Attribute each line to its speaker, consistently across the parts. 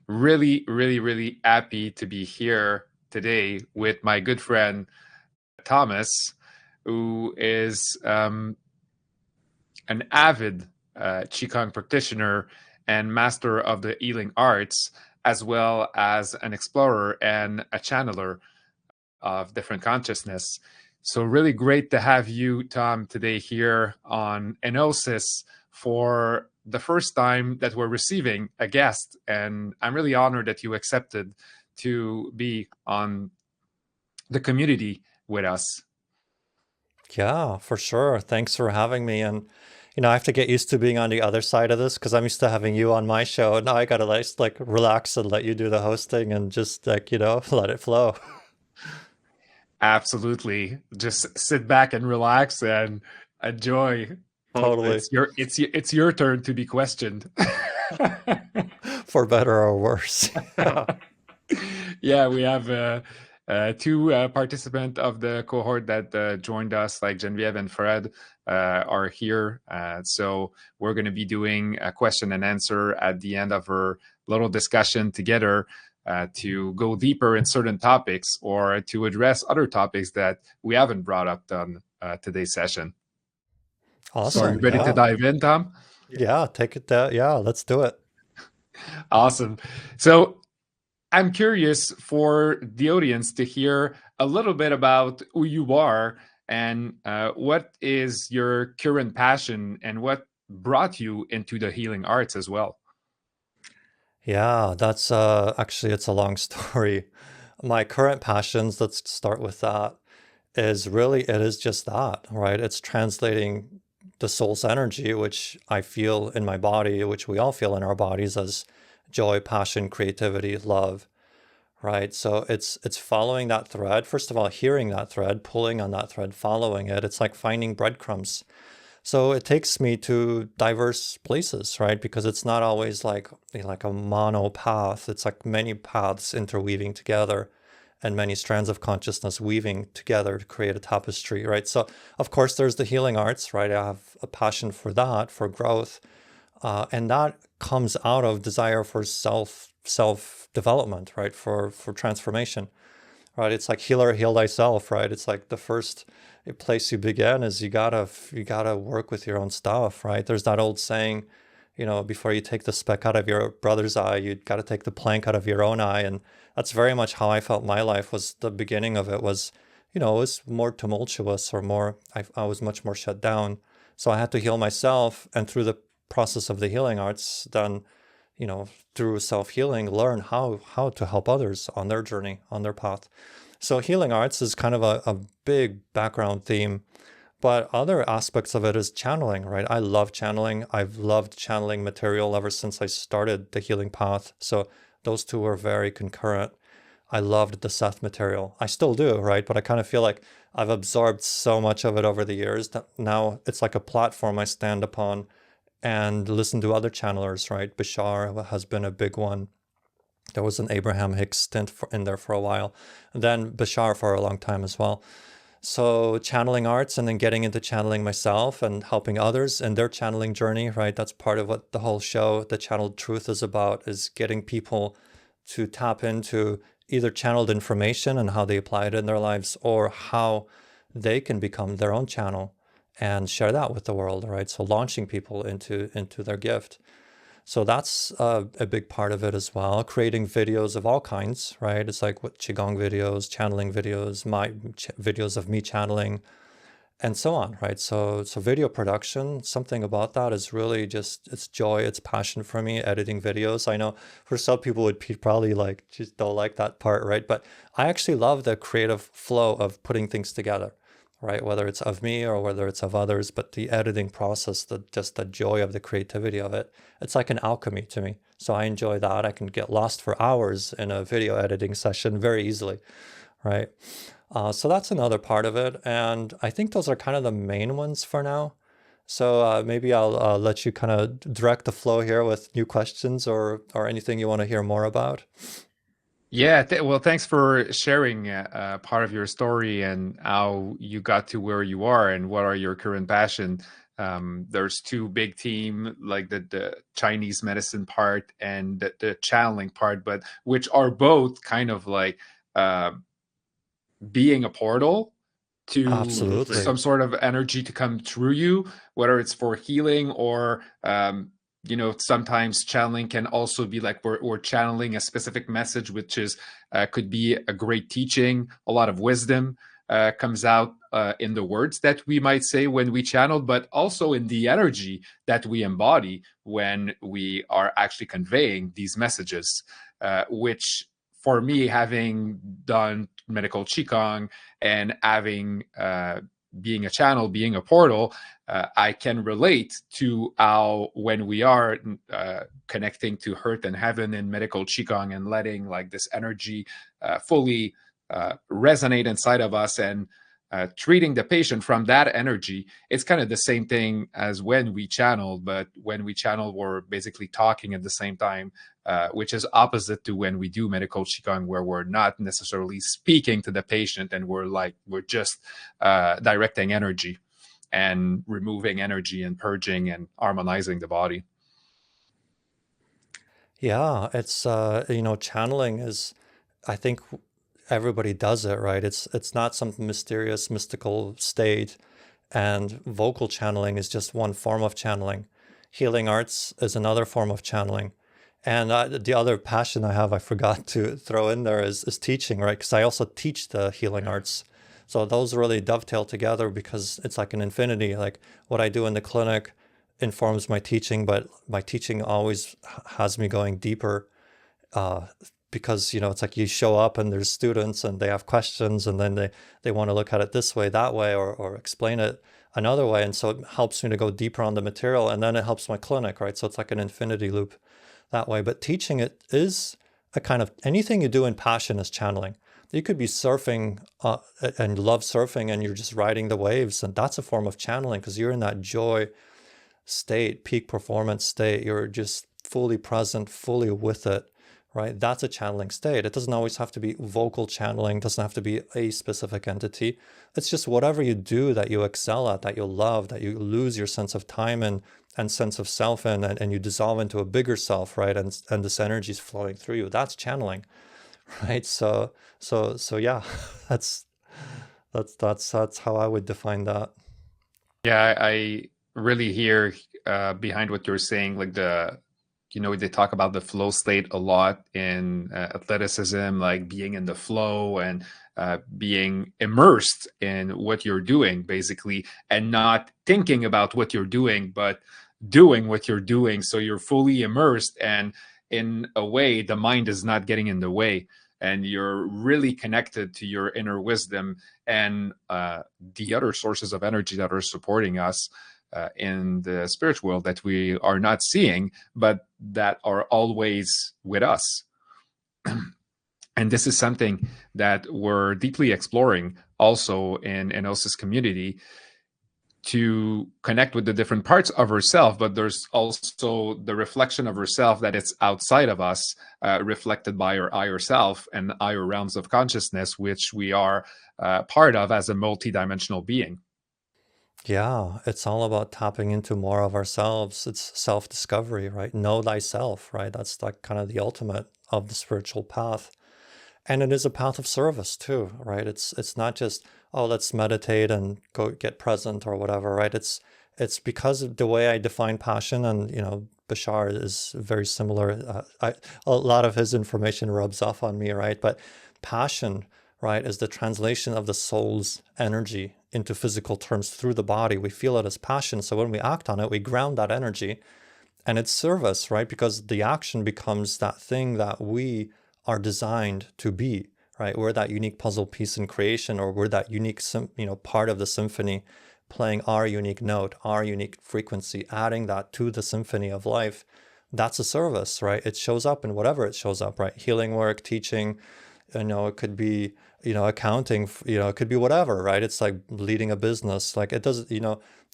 Speaker 1: really, really, really happy to be here today with my good friend Thomas, who is an avid Qigong practitioner and master of the healing arts, as well as an explorer and a channeler of different consciousness. So really great to have you, Tom, today here on Enosis for the first time that we're receiving a guest. And I'm really honored that you accepted to be on the community with us.
Speaker 2: Yeah, for sure. Thanks for having me. And, I have to get used to being on the other side of this because I'm used to having you on my show. Now I gotta like relax and let you do the hosting and just let it flow.
Speaker 1: Absolutely. Just sit back and relax and enjoy. Oh,
Speaker 2: Totally.
Speaker 1: it's your turn to be questioned.
Speaker 2: For better or worse. Yeah.
Speaker 1: Yeah, we have two participants of the cohort that joined us, like Genevieve and Fred, are here. So we're going to be doing a question and answer at the end of our little discussion together to go deeper in certain topics or to address other topics that we haven't brought up on today's session. So are you
Speaker 2: Awesome.
Speaker 1: ready to
Speaker 2: Yeah.
Speaker 1: dive in, Tom?
Speaker 2: Yeah. Take it down. Yeah. Let's do it.
Speaker 1: Awesome. So I'm curious for the audience to hear a little bit about who you are and what is your current passion and what brought you into the healing arts as well.
Speaker 2: Yeah. That's actually, it's a long story. My current passions, let's start with that, it is just that, right? It's translating the soul's energy, which I feel in my body, which we all feel in our bodies, as joy, passion, creativity, love, right? So it's following that thread. First of all, hearing that thread, pulling on that thread, following it. It's like finding breadcrumbs. So it takes me to diverse places, right? Because it's not always like a mono path. It's like many paths interweaving together and many strands of consciousness weaving together to create a tapestry, right? So of course there's the healing arts, right? I have a passion for that, for growth, and that comes out of desire for self development, right? For transformation, right? It's like healer, heal thyself, right? It's like the first place you begin is you gotta work with your own stuff, right? There's that old saying, before you take the speck out of your brother's eye, you got to take the plank out of your own eye. And that's very much how I felt my life was. The beginning of it was, it was more tumultuous or more, I was much more shut down. So I had to heal myself. And through the process of the healing arts, then, through self-healing, learn how to help others on their journey, on their path. So healing arts is kind of a big background theme. But other aspects of it is channeling, right? I love channeling. I've loved channeling material ever since I started the healing path. So those two are very concurrent. I loved the Seth material. I still do, right? But I kind of feel like I've absorbed so much of it over the years that now it's like a platform I stand upon and listen to other channelers, right? Bashar has been a big one. There was an Abraham Hicks stint in there for a while, and then Bashar for a long time as well. So channeling arts and then getting into channeling myself and helping others in their channeling journey, right? That's part of what the whole show, The Channeled Truth, is about, is getting people to tap into either channeled information and how they apply it in their lives, or how they can become their own channel and share that with the world, right? So launching people into their gift. So that's a big part of it as well. Creating videos of all kinds, right? It's like what Qigong videos, channeling videos, videos of me channeling, and so on, right? So video production, something about that is really just, it's joy, it's passion for me, editing videos. I know for some people would probably like, just don't like that part, right? But I actually love the creative flow of putting things together, right? Whether it's of me or whether it's of others, but the editing process, just the joy of the creativity of it, it's like an alchemy to me. So I enjoy that. I can get lost for hours in a video editing session very easily, right? So that's another part of it. And I think those are kind of the main ones for now. So maybe I'll let you kind of direct the flow here with new questions or anything you want to hear more about.
Speaker 1: Yeah, well, thanks for sharing part of your story and how you got to where you are and what are your current passion. There's two big team, like the Chinese medicine part and the channeling part, but which are both kind of like uh, being a portal to
Speaker 2: Absolutely.
Speaker 1: some sort of energy to come through you, whether it's for healing or sometimes channeling can also be like we're channeling a specific message, which is could be a great teaching. A lot of wisdom comes out in the words that we might say when we channel, but also in the energy that we embody when we are actually conveying these messages, which for me, having done medical qigong and having being a channel, being a portal, I can relate to how when we are connecting to earth and heaven in medical qigong and letting like this energy fully resonate inside of us and treating the patient from that energy, it's kind of the same thing as when we channel, but when we channel, we're basically talking at the same time, which is opposite to when we do medical qigong, where we're not necessarily speaking to the patient and we're just directing energy and removing energy and purging and harmonizing the body.
Speaker 2: Yeah, it's channeling is, I think everybody does it, right? It's not some mysterious mystical state, and vocal channeling is just one form of channeling. Healing arts is another form of channeling. And the other passion I have, I forgot to throw in there, is teaching, right? Because I also teach the healing arts. So those really dovetail together because it's like an infinity. Like what I do in the clinic informs my teaching, but my teaching always has me going deeper, uh, because it's like you show up and there's students and they have questions, and then they want to look at it this way, that way, or explain it another way. And so it helps me to go deeper on the material, and then it helps my clinic, right? So it's like an infinity loop that way. But teaching it is a kind of, anything you do in passion is channeling. You could be surfing and love surfing, and you're just riding the waves, and that's a form of channeling because you're in that joy state, peak performance state. You're just fully present, fully with it, right? That's a channeling state. It doesn't always have to be vocal channeling, it doesn't have to be a specific entity. It's just whatever you do that you excel at, that you love, that you lose your sense of time and sense of self in, and you dissolve into a bigger self, right? And this energy is flowing through you. That's channeling, right? So yeah, that's that's how I would define that.
Speaker 1: Yeah, I really hear behind what you're saying, like they talk about the flow state a lot in athleticism, like being in the flow and being immersed in what you're doing, basically, and not thinking about what you're doing, but doing what you're doing. So you're fully immersed, and in a way, the mind is not getting in the way. And you're really connected to your inner wisdom and the other sources of energy that are supporting us in the spiritual world that we are not seeing, but that are always with us. And this is something that we're deeply exploring also in Enosis community, to connect with the different parts of herself, but there's also the reflection of herself that it's outside of us, reflected by her higher self and higher realms of consciousness, which we are part of as a multidimensional being.
Speaker 2: Yeah, it's all about tapping into more of ourselves. It's self-discovery, right? Know thyself, right? That's like kind of the ultimate of the spiritual path. And it is a path of service too, right? It's not just, oh, let's meditate and go get present or whatever, right? It's because of the way I define passion, and Bashar is very similar. A lot of his information rubs off on me, right? But passion, right, is the translation of the soul's energy into physical terms through the body. We feel it as passion. So when we act on it, we ground that energy, and it's service, right? Because the action becomes that thing that we are designed to be, right? We're that unique puzzle piece in creation, or we're that unique, part of the symphony, playing our unique note, our unique frequency, adding that to the symphony of life. That's a service, right? It shows up in whatever it shows up, right? Healing work, teaching, it could be, accounting, it could be whatever, right? It's like leading a business. Like it does,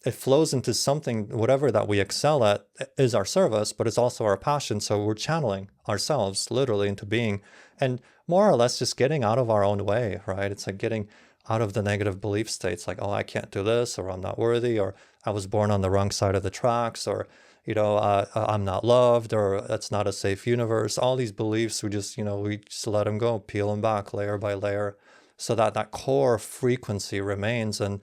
Speaker 2: it flows into something, whatever that we excel at is our service, but it's also our passion. So we're channeling ourselves literally into being, and more or less just getting out of our own way, right? It's like getting out of the negative belief states, like, oh, I can't do this, or I'm not worthy, or I was born on the wrong side of the tracks, or I'm not loved, or it's not a safe universe. All these beliefs, we just let them go, peel them back layer by layer, so that that core frequency remains. And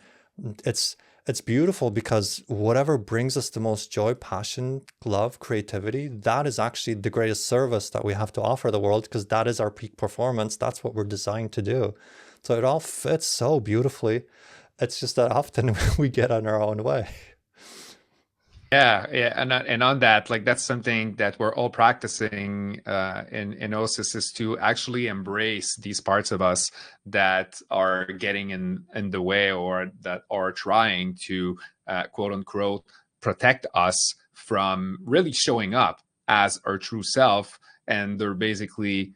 Speaker 2: it's it's beautiful because whatever brings us the most joy, passion, love, creativity, that is actually the greatest service that we have to offer the world, because that is our peak performance. That's what we're designed to do. So it all fits so beautifully. It's just that often we get in our own way.
Speaker 1: Yeah, yeah, and on that, like that's something that we're all practicing in Osis, is to actually embrace these parts of us that are getting in the way, or that are trying to quote unquote protect us from really showing up as our true self, and they're basically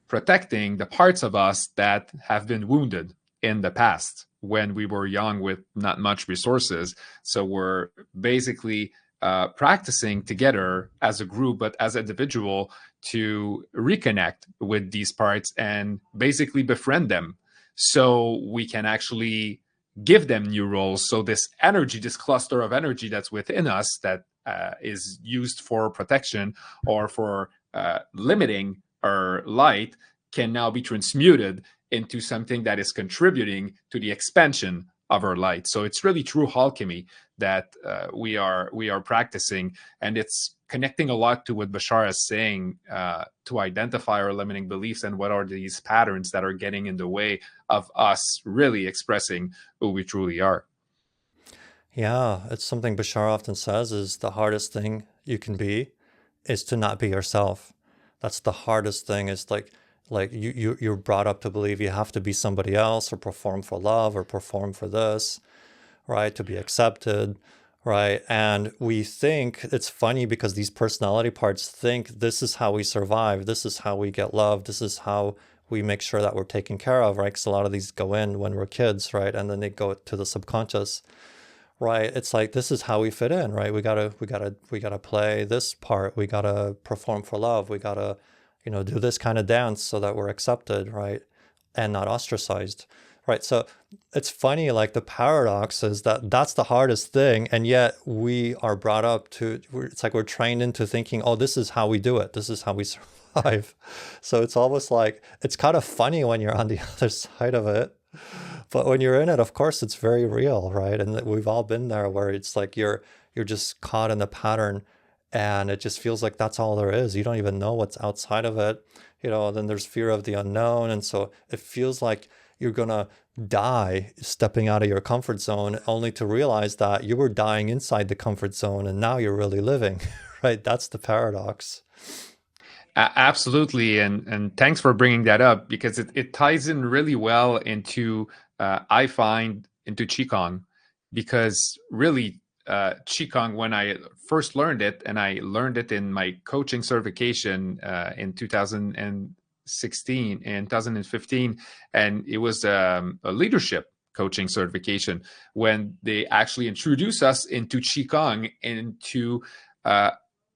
Speaker 1: protecting the parts of us that have been wounded in the past when we were young with not much resources. So we're basically practicing together as a group, but as an individual, to reconnect with these parts and basically befriend them, so we can actually give them new roles. So this energy, this cluster of energy that's within us, that is used for protection or for limiting our light, can now be transmuted into something that is contributing to the expansion of our light. So it's really true alchemy that we are practicing, and it's connecting a lot to what Bashar is saying, to identify our limiting beliefs and what are these patterns that are getting in the way of us really expressing who we truly are.
Speaker 2: Yeah, it's something Bashar often says is the hardest thing you can be is to not be yourself. That's the hardest thing, is like you're brought up to believe you have to be somebody else, or perform for love, or perform for this, right? To be accepted, right? And we think it's funny because these personality parts think this is how we survive, this is how we get love, this is how we make sure that we're taken care of, right? Because a lot of these go in when we're kids, right? And then they go to the subconscious, right? It's like this is how we fit in, right? We gotta play this part. We gotta perform for love. We gotta, do this kind of dance so that we're accepted, right? And not ostracized, right? So it's funny, like the paradox is that that's the hardest thing, and yet we are brought up to. It's like we're trained into thinking, oh, this is how we do it. This is how we survive. So it's almost like it's kind of funny when you're on the other side of it, but when you're in it, of course, it's very real, right? And we've all been there, where it's like you're just caught in the pattern, and it just feels like that's all there is. You don't even know what's outside of it, and then there's fear of the unknown, and so it feels like you're gonna die stepping out of your comfort zone, only to realize that you were dying inside the comfort zone, and now you're really living, right? That's the paradox.
Speaker 1: Absolutely, and thanks for bringing that up, because it ties in really well into I find into Qigong, because really Qigong, when I first learned it, and I learned it in my coaching certification in 2016 and 2015, and it was a leadership coaching certification, when they actually introduce us into Qigong, into uh,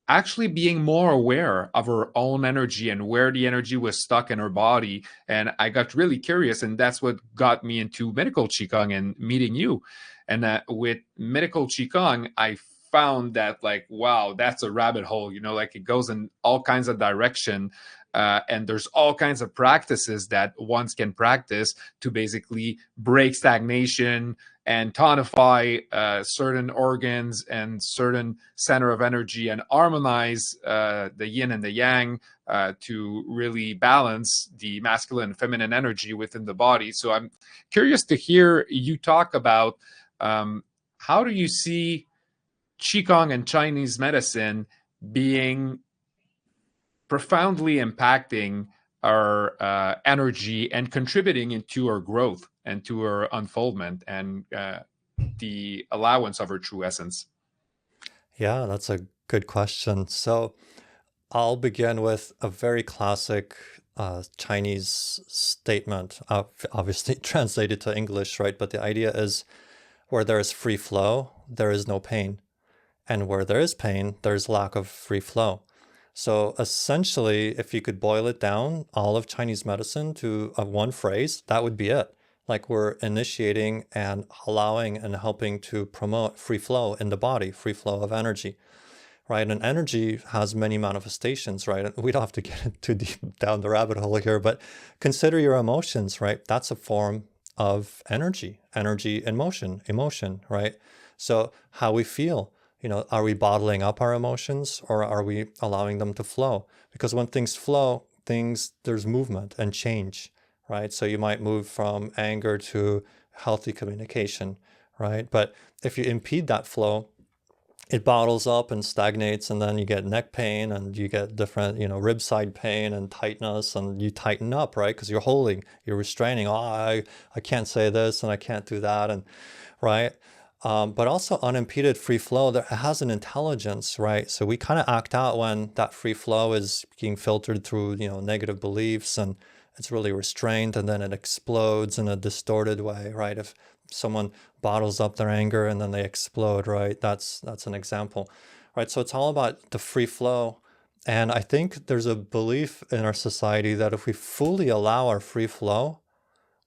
Speaker 1: actually being more aware of her own energy and where the energy was stuck in her body. And I got really curious, and that's what got me into medical qigong and meeting you. And with medical qigong, I found that, like, wow, that's a rabbit hole. Like, it goes in all kinds of direction. And there's all kinds of practices that ones can practice to basically break stagnation and tonify certain organs and certain center of energy, and harmonize the yin and the yang, to really balance the masculine and feminine energy within the body. So I'm curious to hear you talk about, how do you see Qigong and Chinese medicine being profoundly impacting our energy and contributing into our growth and to our unfoldment, and the allowance of our true essence.
Speaker 2: Yeah, that's a good question. So I'll begin with a very classic Chinese statement, obviously translated to English, right? But the idea is, where there is free flow, there is no pain. And where there is pain, there's lack of free flow. So essentially, if you could boil it down, all of Chinese medicine to one phrase, that would be it. like we're initiating and allowing and helping to promote free flow in the body, free flow of energy, right? And energy has many manifestations, right? And we don't have to get too deep down the rabbit hole here, but consider your emotions, right? That's a form of energy, energy in motion, emotion, right? So how we feel, are we bottling up our emotions or are we allowing them to flow? Because when things flow, there's movement and change, right? So you might move from anger to healthy communication, right? But if you impede that flow, it bottles up and stagnates, and then you get neck pain and you get different, rib side pain and tightness, and you tighten up, right? Because you're holding, you're restraining. Oh, I can't say this and I can't do that, and right. But also unimpeded free flow that has an intelligence, right? So we kind of act out when that free flow is being filtered through, negative beliefs, and it's really restrained, and then it explodes in a distorted way, right? If someone bottles up their anger and then they explode, right? That's an example, right? So it's all about the free flow. And I think there's a belief in our society that if we fully allow our free flow,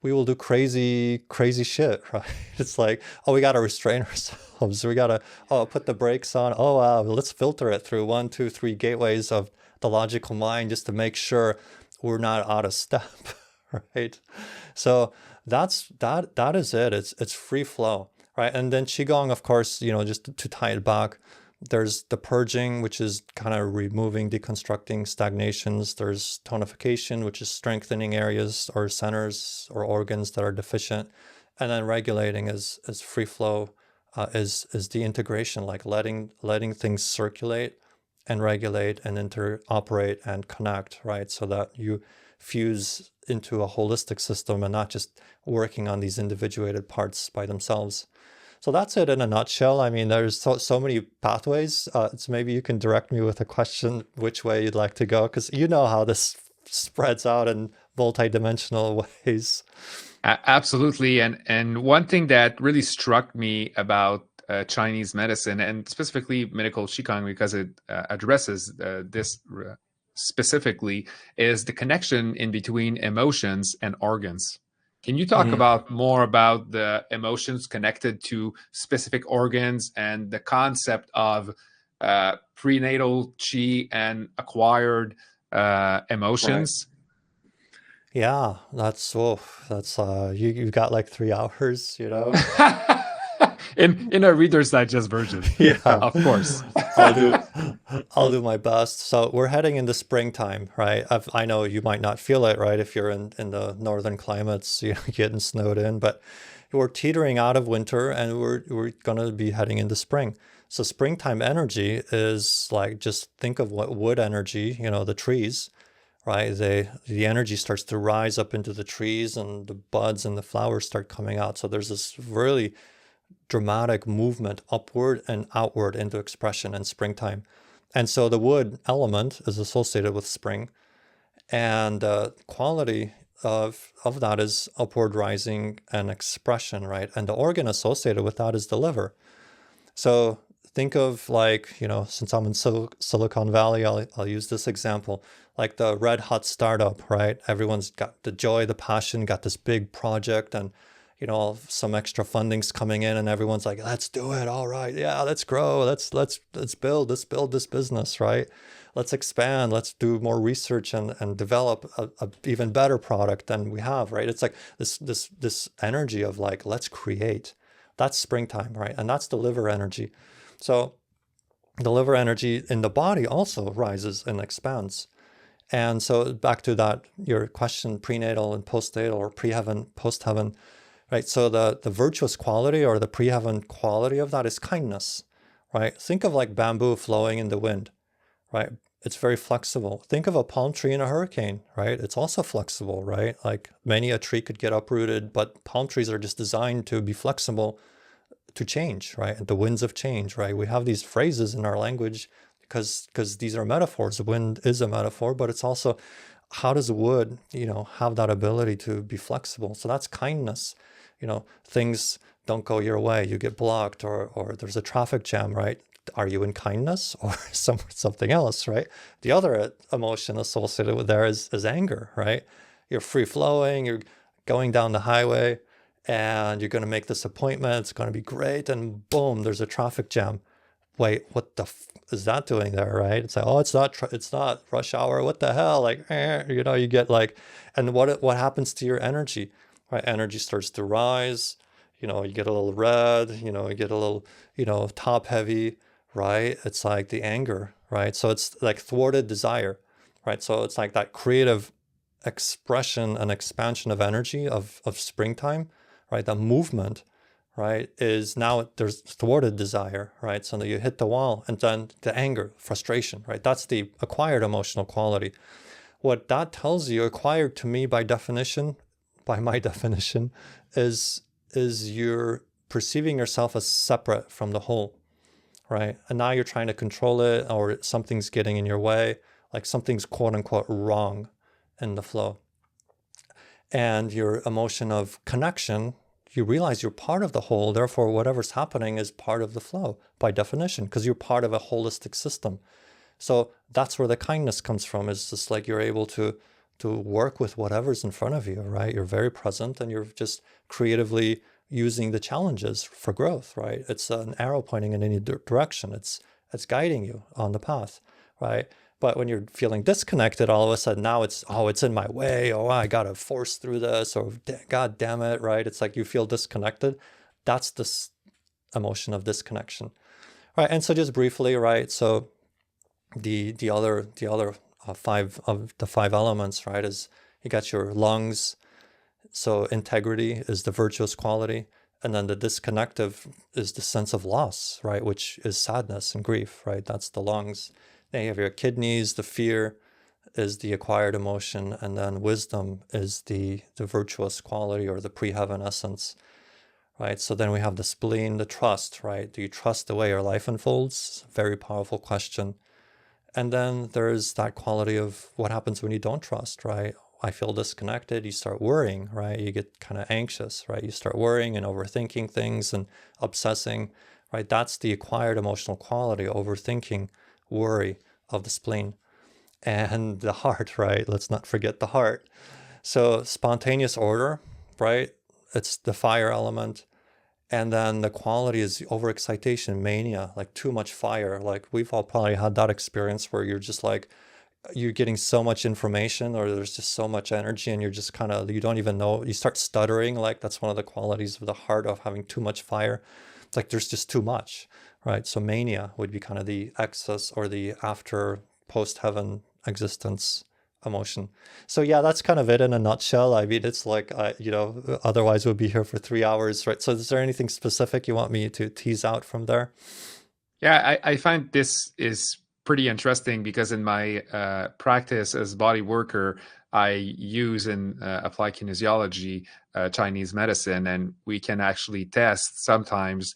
Speaker 2: we will do crazy, crazy shit, right? It's like, oh, we got to restrain ourselves. We got to, put the brakes on. Oh, let's filter it through 1, 2, 3 gateways of the logical mind just to make sure we're not out of step, right? So that is it. It's free flow, right? And then Qigong, of course, just to tie it back, there's the purging, which is kind of removing, deconstructing stagnations. There's tonification, which is strengthening areas or centers or organs that are deficient. And then regulating is free flow, is the integration, like letting things circulate and regulate and interoperate and connect, right? So that you fuse into a holistic system and not just working on these individuated parts by themselves. So that's it in a nutshell. I mean, there's so many pathways. So maybe you can direct me with a question which way you'd like to go, because you know how this spreads out in multidimensional ways.
Speaker 1: Absolutely. And one thing that really struck me about Chinese medicine, and specifically medical Qigong, because it addresses this specifically, is the connection in between emotions and organs. Can you talk about more about the emotions connected to specific organs and the concept of prenatal qi and acquired emotions?
Speaker 2: Yeah, that's you've got like 3 hours,
Speaker 1: In a Reader's Digest version.
Speaker 2: Yeah,
Speaker 1: Of course.
Speaker 2: I'll do my best. So we're heading into springtime, right? I know you might not feel it, right? If you're in the northern climates, getting snowed in, but we're teetering out of winter and we're gonna be heading into spring. So springtime energy is like, just think of what wood energy, the trees, right? The energy starts to rise up into the trees and the buds and the flowers start coming out. So there's this really dramatic movement upward and outward into expression in springtime. And so the wood element is associated with spring, and quality of that is upward rising and expression, right? And the organ associated with that is the liver. So think of, like, since I'm in Silicon Valley, I'll use this example, like the red hot startup, right? Everyone's got the joy, the passion, got this big project, and some extra funding's coming in, and everyone's like, let's do it. All right. Yeah, let's grow. Let's build this business, right? Let's expand. Let's do more research and develop a even better product than we have, right? It's like this energy of like, let's create. That's springtime, right? And that's the liver energy. So the liver energy in the body also rises and expands. And so back to that, your question, prenatal and postnatal, or pre-heaven, post-heaven, right? So the virtuous quality or the pre-heaven quality of that is kindness, right? Think of like bamboo flowing in the wind, right? It's very flexible. Think of a palm tree in a hurricane, right? It's also flexible, right? Like many a tree could get uprooted, but palm trees are just designed to be flexible to change, right? The winds of change, right? We have these phrases in our language because these are metaphors. The wind is a metaphor, but it's also, how does wood, have that ability to be flexible? So that's kindness. Things don't go your way, you get blocked, or there's a traffic jam, right? Are you in kindness or something else, right? The other emotion associated with there is anger, right? You're free flowing, you're going down the highway, and you're going to make this appointment. It's going to be great. And boom, there's a traffic jam. Wait, what the is that doing there, right? It's like, oh, it's not rush hour. What the hell? Like, you get like, and what happens to your energy, right? Energy starts to rise. You get a little red. You get a little, top heavy, right? It's like the anger, right? So it's like thwarted desire, right? So it's like that creative expression and expansion of energy of springtime, right? The movement, right, is now there's thwarted desire, right? So that you hit the wall, and then the anger, frustration, right? That's the acquired emotional quality. What that tells you, acquired to me by my definition, is you're perceiving yourself as separate from the whole, right? And now you're trying to control it, or something's getting in your way, like something's quote unquote wrong in the flow. And your emotion of connection, you realize you're part of the whole, therefore whatever's happening is part of the flow by definition, because you're part of a holistic system. So that's where the kindness comes from. Is just like you're able to work with whatever's in front of you, right? You're very present, and you're just creatively using the challenges for growth, right? It's an arrow pointing in any direction. It's guiding you on the path, right? But when you're feeling disconnected, all of a sudden now it's in my way. Oh, I got to force through this, or God damn it, right? It's like you feel disconnected. That's this emotion of disconnection, right? And so just briefly, right? So the other five of the five elements, right, is you got your lungs. So integrity is the virtuous quality. And then the disconnective is the sense of loss, right, which is sadness and grief, right? That's the lungs. Then you have your kidneys. The fear is the acquired emotion. And then wisdom is the virtuous quality, or the pre-heaven essence, right? So then we have the spleen, the trust, right? Do you trust the way your life unfolds? Very powerful question. And then there's that quality of what happens when you don't trust, right? I feel disconnected. You start worrying, right? You get kind of anxious, right? You start worrying and overthinking things and obsessing, right? That's the acquired emotional quality, overthinking, worry of the spleen. And the heart, right? Let's not forget the heart. So spontaneous order, right? It's the fire element. And then the quality is overexcitation, mania, like too much fire. Like we've all probably had that experience where you're just like, you're getting so much information, or there's just so much energy, and you're just kind of, you don't even know, you start stuttering. Like that's one of the qualities of the heart, of having too much fire. It's like there's just too much, right? So mania would be kind of the excess, or the after post-heaven existence emotion. So yeah, that's kind of it in a nutshell. I mean, it's like, otherwise we'll be here for 3 hours, right? So is there anything specific you want me to tease out from there?
Speaker 1: Yeah, I find this is pretty interesting because in my practice as body worker, I use and apply kinesiology, Chinese medicine, and we can actually test sometimes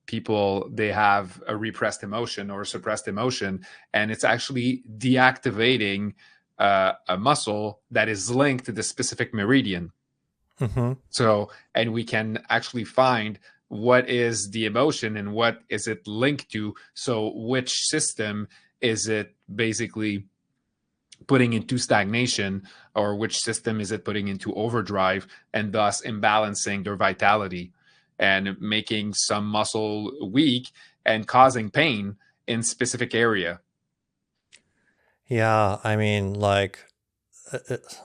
Speaker 1: people, they have a repressed emotion or suppressed emotion, and it's actually deactivating a muscle that is linked to the specific meridian.
Speaker 2: Mm-hmm.
Speaker 1: So, and we can actually find what is the emotion and what is it linked to. So, which system is it basically putting into stagnation, or which system is it putting into overdrive, and thus imbalancing their vitality and making some muscle weak and causing pain in specific area.
Speaker 2: Yeah, I mean, like,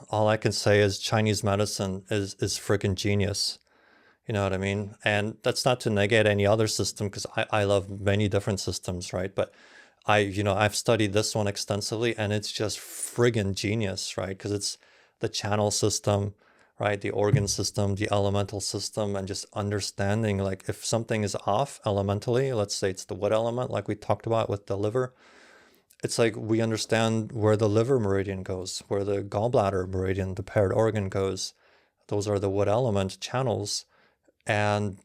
Speaker 2: all I can say is Chinese medicine is freaking genius. You know what I mean? And that's not to negate any other system, because I love many different systems, right? But I've studied this one extensively, and it's just friggin' genius, right? Because it's the channel system, right? The organ system, the elemental system, and just understanding, like, if something is off elementally, let's say it's the wood element, like we talked about with the liver, it's like we understand where the liver meridian goes, where the gallbladder meridian, the paired organ, goes. Those are the wood element channels. And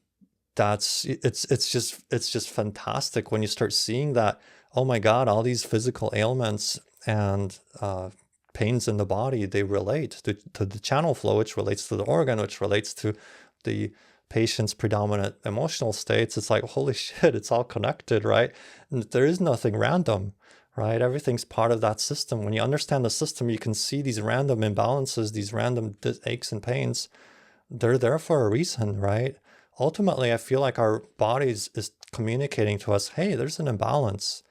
Speaker 2: it's just fantastic when you start seeing that, oh my God, all these physical ailments and pains in the body, they relate to the channel flow, which relates to the organ, which relates to the patient's predominant emotional states. It's like, holy shit, it's all connected, right? And there is nothing random, right? Everything's part of that system. When you understand the system, you can see these random imbalances, these random aches and pains, they're there for a reason, right? Ultimately, I feel like our bodies is communicating to us, hey, there's an imbalance.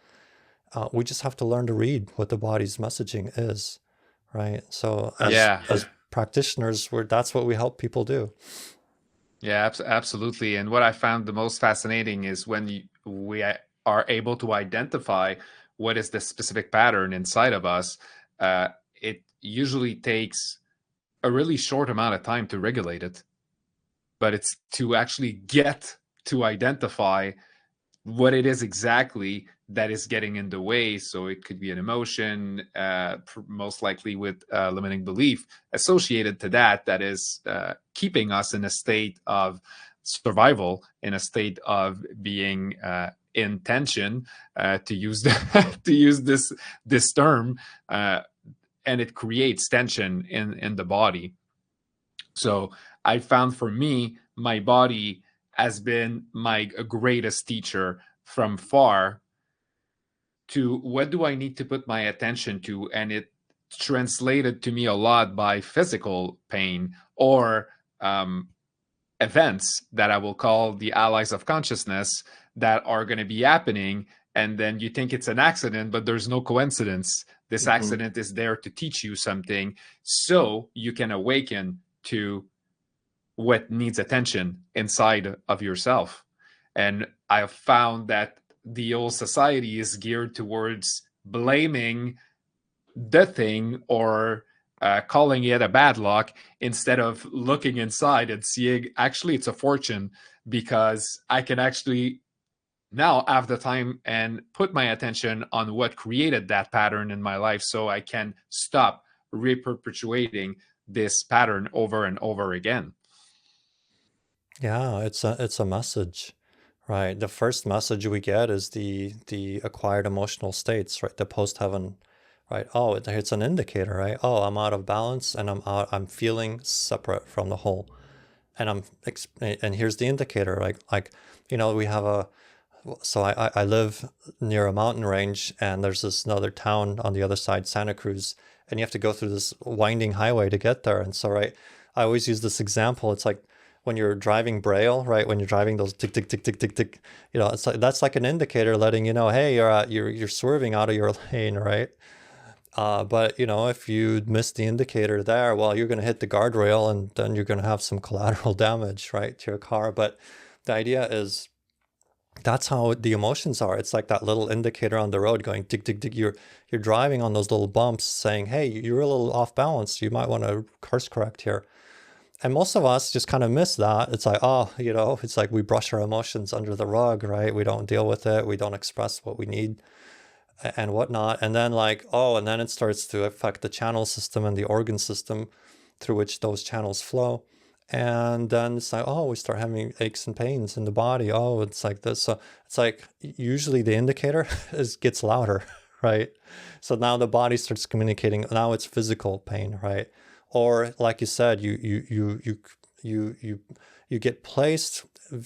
Speaker 2: We just have to learn to read what the body's messaging is, right? So
Speaker 1: Yeah.
Speaker 2: as practitioners, that's what we help people do.
Speaker 1: Yeah, absolutely. And what I found the most fascinating is when we are able to identify what is the specific pattern inside of us, it usually takes a really short amount of time to regulate it. But it's to actually get to identify what it is exactly that is getting in the way. So it could be an emotion, most likely with limiting belief associated to that is keeping us in a state of survival, in a state of being in tension, to use to use this term, and it creates tension in the body. So I found for me, my body has been my greatest teacher from far to what do I need to put my attention to. And it translated to me a lot by physical pain or events that I will call the allies of consciousness that are going to be happening. And then you think it's an accident, but there's no coincidence. This accident is there to teach you something so you can awaken to what needs attention inside of yourself. And I've found that the old society is geared towards blaming the thing or calling it a bad luck instead of looking inside and seeing actually it's a fortune, because I can actually now have the time and put my attention on what created that pattern in my life so I can stop reperpetuating this pattern over and over again.
Speaker 2: Yeah, it's a message, right? The first message we get is the acquired emotional states, right? The post heaven, right? Oh, it's an indicator, right? Oh, I'm out of balance and I'm feeling separate from the whole. And and here's the indicator, like we have so I live near a mountain range, and there's this another town on the other side, Santa Cruz, and you have to go through this winding highway to get there. And so, right, I always use this example. It's like when you're driving Braille, right? When you're driving those tick tick tick tick tick tick, it's like that's like an indicator letting you know, hey, you're swerving out of your lane, right? But if you miss the indicator there, well, you're going to hit the guardrail, and then you're going to have some collateral damage, right, to your car. But the idea is that's how the emotions are. It's like that little indicator on the road going tick tick tick. You're driving on those little bumps, saying, "Hey, you're a little off balance. You might want to course correct here." And most of us just kind of miss that. It's like, oh, it's like we brush our emotions under the rug, right? We don't deal with it. We don't express what we need and whatnot. And then and then it starts to affect the channel system and the organ system through which those channels flow. And then it's like, oh, we start having aches and pains in the body. Oh, it's like this. So it's like usually the indicator gets louder, right? So now the body starts communicating. Now it's physical pain, right? Or like you said, you get placed.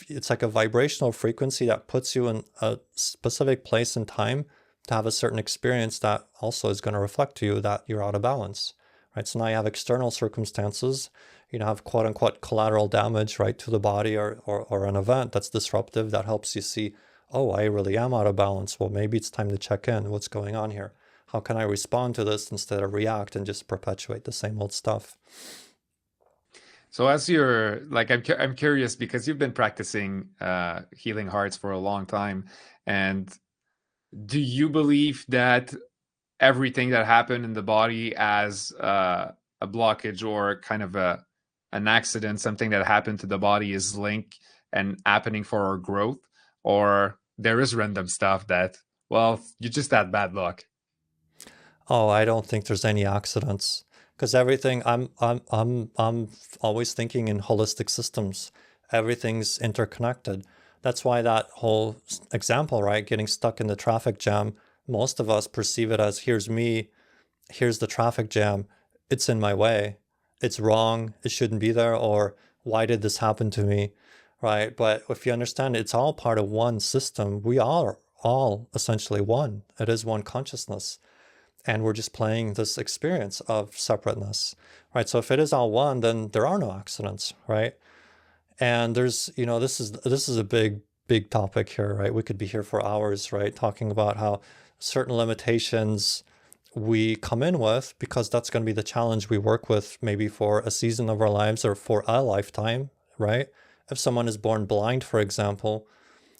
Speaker 2: It's like a vibrational frequency that puts you in a specific place and time to have a certain experience that also is going to reflect to you that you're out of balance, right? So now you have external circumstances, have quote unquote collateral damage, right, to the body or an event that's disruptive that helps you see, oh, I really am out of balance. Well, maybe it's time to check in. What's going on here? How can I respond to this instead of react and just perpetuate the same old stuff?
Speaker 1: So as you're like, I'm curious because you've been practicing healing hearts for a long time, and do you believe that everything that happened in the body as a blockage or kind of an accident, something that happened to the body, is linked and happening for our growth, or there is random stuff that, well, you just had bad luck?
Speaker 2: Oh, I don't think there's any accidents because everything I'm always thinking in holistic systems. Everything's interconnected. That's why that whole example, right, getting stuck in the traffic jam, most of us perceive it as here's me, here's the traffic jam, it's in my way, it's wrong, it shouldn't be there, or why did this happen to me, right? But if you understand, it's all part of one system. We are all essentially one. It is one consciousness. and we're just playing this experience of separateness, right? So if it is all one, then there are no accidents, right? And there's, this is a big topic here, right? We could be here for hours, right? Talking about how certain limitations we come in with, because that's going to be the challenge we work with maybe for a season of our lives or for a lifetime, right? If someone is born blind, for example,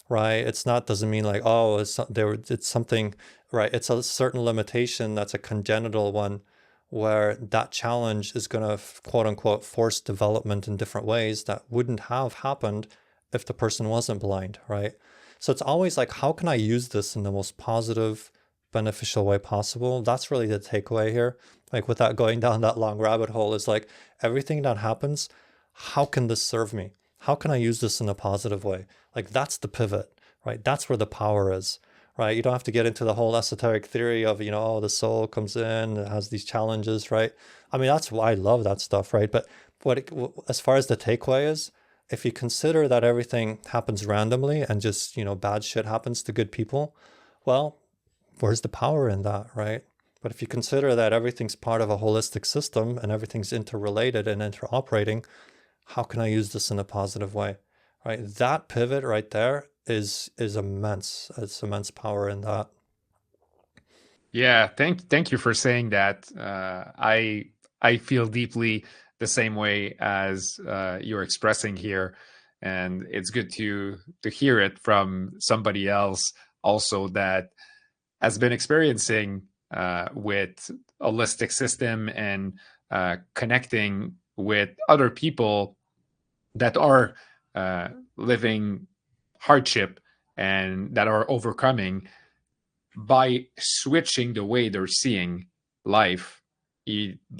Speaker 2: right? It's not, doesn't mean like, oh, it's something, right? It's a certain limitation that's a congenital one, where that challenge is going to quote unquote force development in different ways that wouldn't have happened if the person wasn't blind, right? So it's always like, how can I use this in the most positive, beneficial way possible? That's really the takeaway here. Like, without going down that long rabbit hole, is like, everything that happens, how can this serve me? How can I use this in a positive way? Like, that's the pivot, right? That's where the power is, right? You don't have to get into the whole esoteric theory of, oh, the soul comes in, it has these challenges, right? I mean, that's why I love that stuff, right? But as far as the takeaway is, if you consider that everything happens randomly and just, bad shit happens to good people, well, where's the power in that, right? But if you consider that everything's part of a holistic system and everything's interrelated and interoperating, how can I use this in a positive way, right? That pivot right there is immense. It's immense power in that.
Speaker 1: Yeah, thank you for saying that. I feel deeply the same way as you're expressing here, and it's good to hear it from somebody else also that has been experiencing with a holistic system and connecting with other people that are living hardship and that are overcoming by switching the way they're seeing life,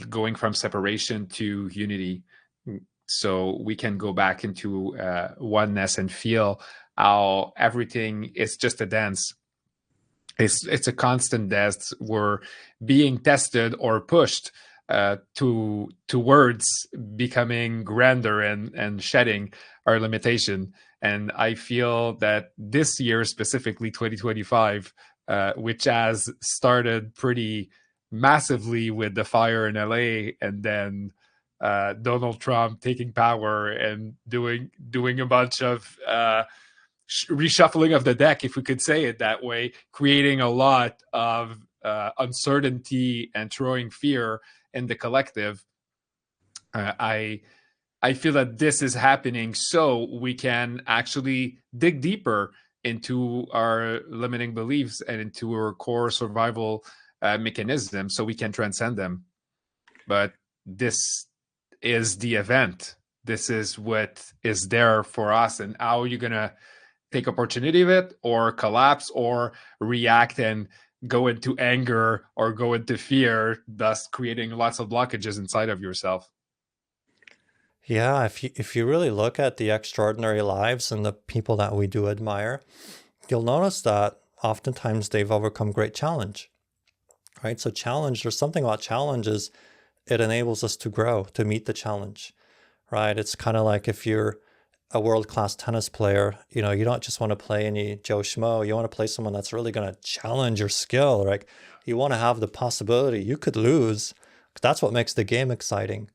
Speaker 1: going from separation to unity. So we can go back into oneness and feel how everything is just a dance. It's a constant dance. We're being tested or pushed towards becoming grander and shedding our limitation. And I feel that this year, specifically 2025, which has started pretty massively with the fire in LA, and then Donald Trump taking power and doing a bunch of reshuffling of the deck, if we could say it that way, creating a lot of uncertainty and throwing fear in the collective. I feel that this is happening so we can actually dig deeper into our limiting beliefs and into our core survival mechanisms so we can transcend them. But this is the event. This is what is there for us. And how are you going to take opportunity of it, or collapse, or react and go into anger or go into fear, thus creating lots of blockages inside of yourself?
Speaker 2: Yeah, if you really look at the extraordinary lives and the people that we do admire, you'll notice that oftentimes they've overcome great challenge, right? So challenge, there's something about challenges, it enables us to grow, to meet the challenge, right? It's kind of like if you're a world-class tennis player, you don't just want to play any Joe Schmo. You want to play someone that's really going to challenge your skill. Like, you want to have the possibility you could lose. That's what makes the game exciting,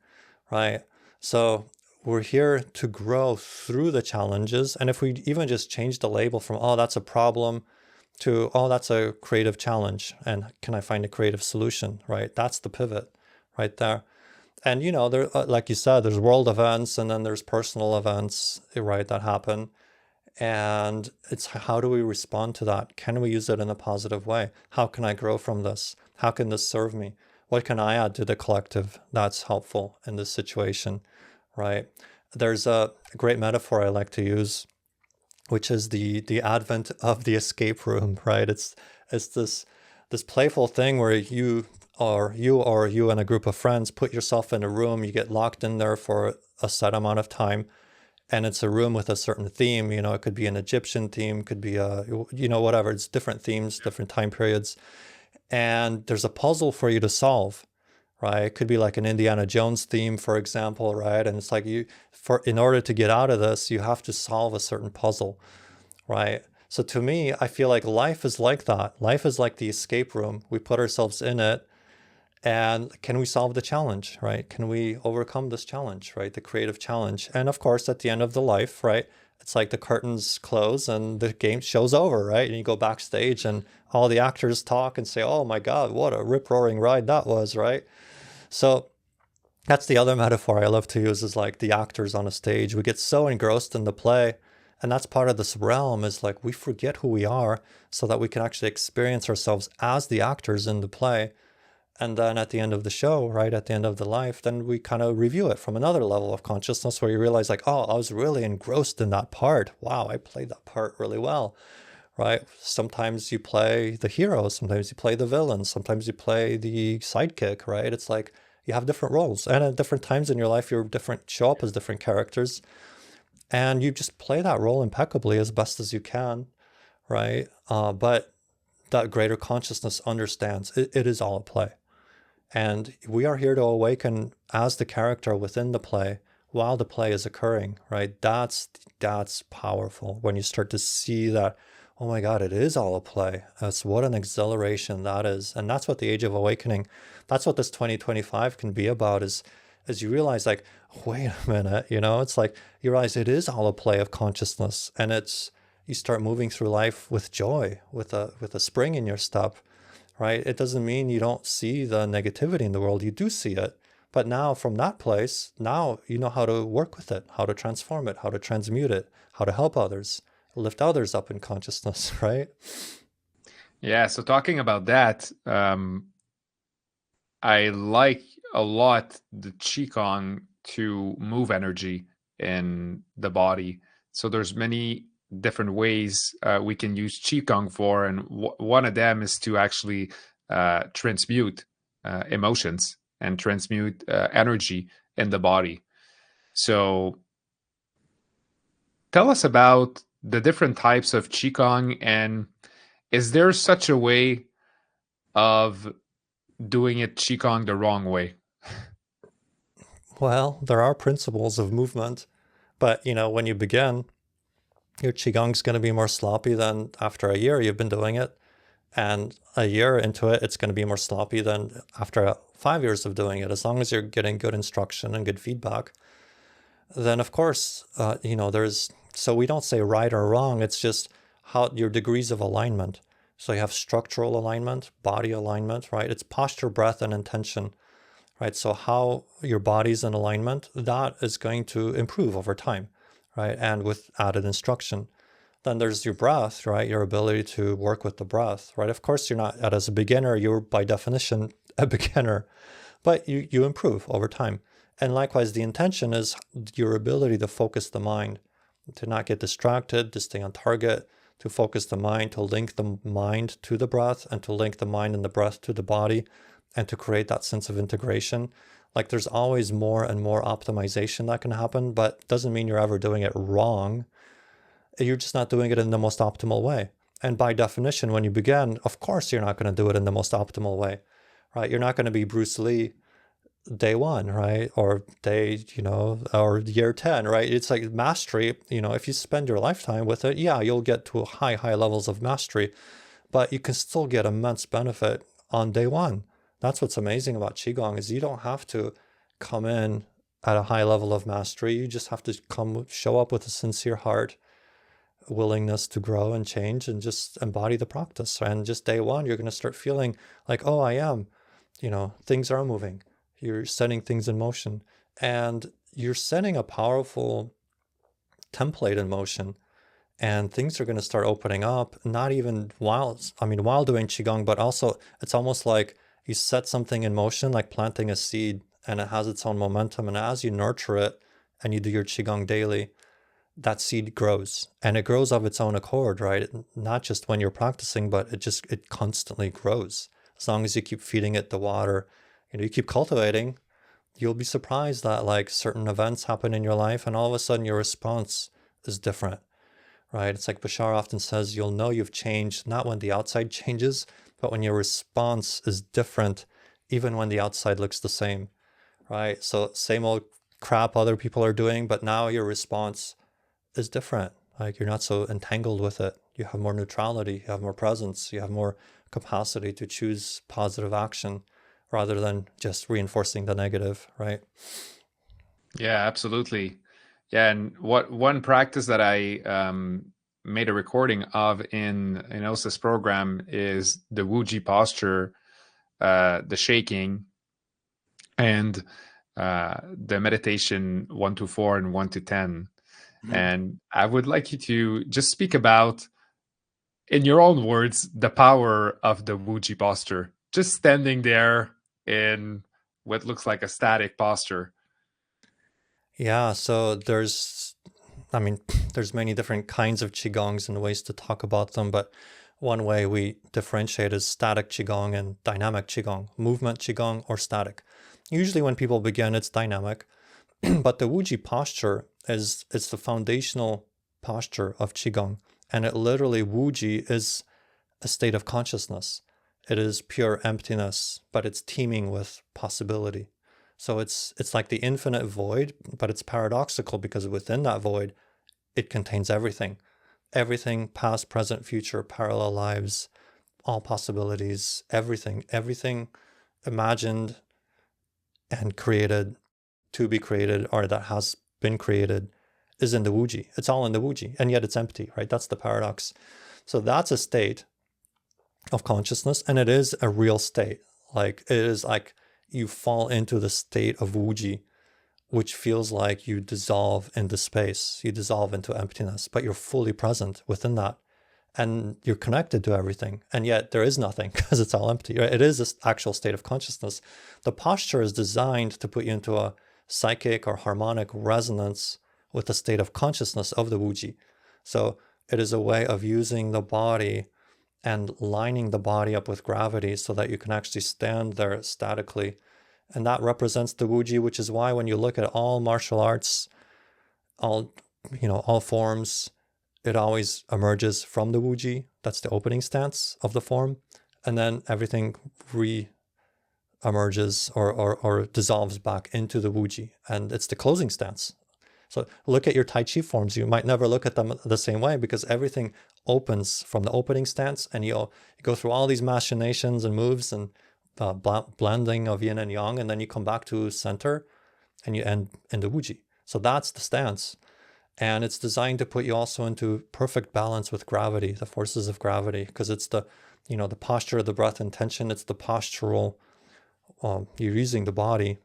Speaker 2: right? So we're here to grow through the challenges. And if we even just change the label from, oh, that's a problem, to, oh, that's a creative challenge, and can I find a creative solution, right? That's the pivot right there. And, there, like you said, there's world events and then there's personal events, right, that happen. And it's, how do we respond to that? Can we use it in a positive way? How can I grow from this? How can this serve me? What can I add to the collective that's helpful in this situation, right? There's a great metaphor I like to use, which is the advent of the escape room, right? It's this playful thing where you and a group of friends put yourself in a room, you get locked in there for a set amount of time, and it's a room with a certain theme. It could be an Egyptian theme, could be whatever. It's different themes, different time periods, and there's a puzzle for you to solve, right? It could be like an Indiana Jones theme, for example, right? And it's like in order to get out of this, you have to solve a certain puzzle, right? So to me, I feel like life is like that. Life is like the escape room. We put ourselves in it, and can we solve the challenge, right? Can we overcome this challenge, right? The creative challenge. And of course, at the end of the life, right? It's like the curtains close and the game show's over, right? And you go backstage and all the actors talk and say, oh my God, what a rip-roaring ride that was, right? So that's the other metaphor I love to use, is like the actors on a stage. We get so engrossed in the play. And that's part of this realm, is like we forget who we are so that we can actually experience ourselves as the actors in the play. And then at the end of the show, right, at the end of the life, then we kind of review it from another level of consciousness where you realize like, oh, I was really engrossed in that part. Wow, I played that part really well, right? Sometimes you play the hero, sometimes you play the villain, sometimes you play the sidekick, right? It's like you have different roles. And at different times in your life, you're different, show up as different characters. And you just play that role impeccably as best as you can, right? But that greater consciousness understands it is all a play. And we are here to awaken as the character within the play while the play is occurring, right? That's powerful when you start to see that, oh my God, it is all a play. That's what an exhilaration that is. And that's what the Age of Awakening, that's what this 2025 can be about, is as you realize like, wait a minute, it's like you realize it is all a play of consciousness, and you start moving through life with joy, with a spring in your step, right? It doesn't mean you don't see the negativity in the world. You do see it. But now from that place, now you know how to work with it, how to transform it, how to transmute it, how to help others, lift others up in consciousness, right?
Speaker 1: Yeah, so talking about that, I like a lot the Qigong to move energy in the body. So there's many different ways we can use Qigong for, and one of them is to actually transmute emotions and transmute energy in the body. So tell us about the different types of Qigong, and is there such a way of doing it Qigong the wrong way?
Speaker 2: Well, there are principles of movement, but when you begin, your Qigong's going to be more sloppy than after a year you've been doing it. And a year into it, it's going to be more sloppy than after 5 years of doing it. As long as you're getting good instruction and good feedback, then of course, so we don't say right or wrong. It's just how your degrees of alignment. So you have structural alignment, body alignment, right? It's posture, breath, and intention, right? So how your body's in alignment, that is going to improve over time, right? And with added instruction. Then there's your breath, right? Your ability to work with the breath, right? Of course, you're not, as a beginner, you're by definition a beginner, but you improve over time. And likewise, the intention is your ability to focus the mind, to not get distracted, to stay on target, to focus the mind, to link the mind to the breath, and to link the mind and the breath to the body, and to create that sense of integration. Like there's always more and more optimization that can happen, but doesn't mean you're ever doing it wrong. You're just not doing it in the most optimal way. And by definition, when you begin, of course, you're not going to do it in the most optimal way, right? You're not going to be Bruce Lee day one, right? Or day, or year 10, right? It's like mastery, if you spend your lifetime with it, yeah, you'll get to high levels of mastery, but you can still get immense benefit on day one. That's what's amazing about Qigong, is you don't have to come in at a high level of mastery. You just have to show up with a sincere heart, willingness to grow and change, and just embody the practice. And just day one, you're going to start feeling like, oh, I am, things are moving. You're setting things in motion, and you're setting a powerful template in motion, and things are going to start opening up, not even while doing Qigong, but also it's almost like you set something in motion, like planting a seed, and it has its own momentum. And as you nurture it and you do your Qigong daily, that seed grows, and it grows of its own accord, right? Not just when you're practicing, but it constantly grows. As long as you keep feeding it the water, you keep cultivating, you'll be surprised that like certain events happen in your life and all of a sudden your response is different, right? It's like Bashar often says, you'll know you've changed not when the outside changes, but when your response is different, even when the outside looks the same, right? So same old crap other people are doing, but now your response is different. Like you're not so entangled with it. You have more neutrality, you have more presence, you have more capacity to choose positive action rather than just reinforcing the negative, right?
Speaker 1: Yeah, absolutely. Yeah, and what one practice that I made a recording of in Elsa's program is the Wuji posture, the shaking, and the meditation 1 to 4 and 1 to 10. And I would like you to just speak about, in your own words, the power of the Wuji posture. Just standing there in what looks like a static posture.
Speaker 2: Yeah, so I mean, there's many different kinds of Qigongs and ways to talk about them, but one way we differentiate is static Qigong and dynamic Qigong, movement Qigong or static. Usually when people begin, it's dynamic, but the Wuji posture is it's the foundational posture of Qigong. And it literally, Wuji is a state of consciousness. It is pure emptiness, but it's teeming with possibility. So it's like the infinite void, but it's paradoxical because within that void, it contains everything. Everything, past, present, future, parallel lives, all possibilities, everything imagined and created, to be created, or that has been created, is in the Wuji. It's all in the Wuji, and yet it's empty, right? That's the paradox. So that's a state of consciousness, and it is a real state. Like, it is like you fall into the state of Wuji, which feels like you dissolve into space, you dissolve into emptiness, but you're fully present within that. And you're connected to everything. And yet there is nothing because it's all empty. Right? It is this actual state of consciousness. The posture is designed to put you into a psychic or harmonic resonance with the state of consciousness of the Wuji. So it is a way of using the body and lining the body up with gravity so that you can actually stand there statically. And that represents the Wuji, which is why when you look at all martial arts, all forms, it always emerges from the Wuji. That's the opening stance of the form. And then everything re-emerges or dissolves back into the Wuji. And it's the closing stance. So look at your Tai Chi forms. You might never look at them the same way because everything opens from the opening stance, and you go through all these machinations and moves and blending of yin and yang, and then you come back to center and you end in the Wuji. So that's the stance. And it's designed to put you also into perfect balance with gravity, the forces of gravity, because it's the posture of the breath and tension. It's the postural, you're using the body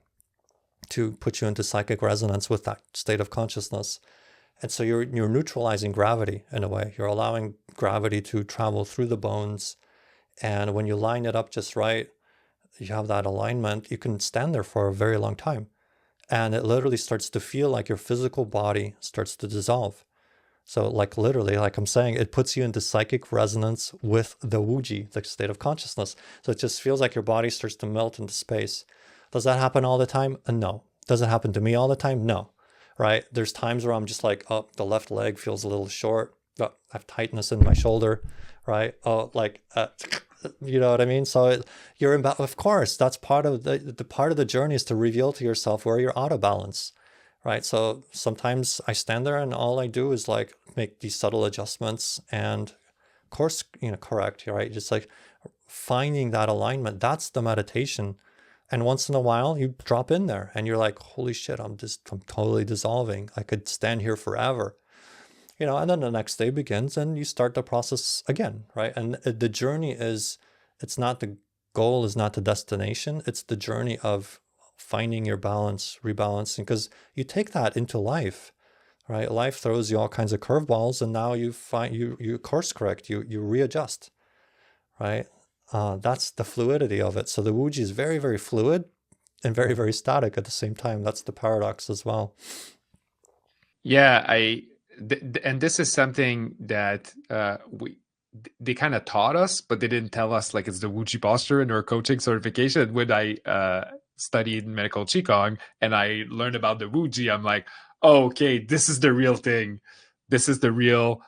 Speaker 2: to put you into psychic resonance with that state of consciousness. And so you're neutralizing gravity in a way. You're allowing gravity to travel through the bones. And when you line it up just right, you have that alignment, you can stand there for a very long time. And it literally starts to feel like your physical body starts to dissolve. So like literally, like I'm saying, it puts you into psychic resonance with the Wuji, the state of consciousness. So it just feels like your body starts to melt into space. Does that happen all the time? No. Does it happen to me all the time? No. Right? There's times where I'm just like, oh, the left leg feels a little short. Oh, I have tightness in my shoulder. Right? Oh, like, you know what I mean? So you're in, of course, that's part of the part of the journey is to reveal to yourself where you're out of balance. Right? So sometimes I stand there and all I do is like make these subtle adjustments and course, correct, right? Just like finding that alignment. That's the meditation. And once in a while you drop in there and you're like, holy shit, I'm totally dissolving. I could stand here forever. And then the next day begins and you start the process again, right? And the journey it's not the goal is not the destination. It's the journey of finding your balance, rebalancing, because you take that into life, right? Life throws you all kinds of curveballs and now you find you course correct, you readjust, right? That's the fluidity of it. So the Wuji is very, very fluid and very, very static at the same time. That's the paradox as well.
Speaker 1: Yeah, and this is something that they kind of taught us, but they didn't tell us like it's the Wuji posture in our coaching certification. When I studied medical Qigong and I learned about the Wuji, I'm like, oh, okay, this is the real thing. This is the real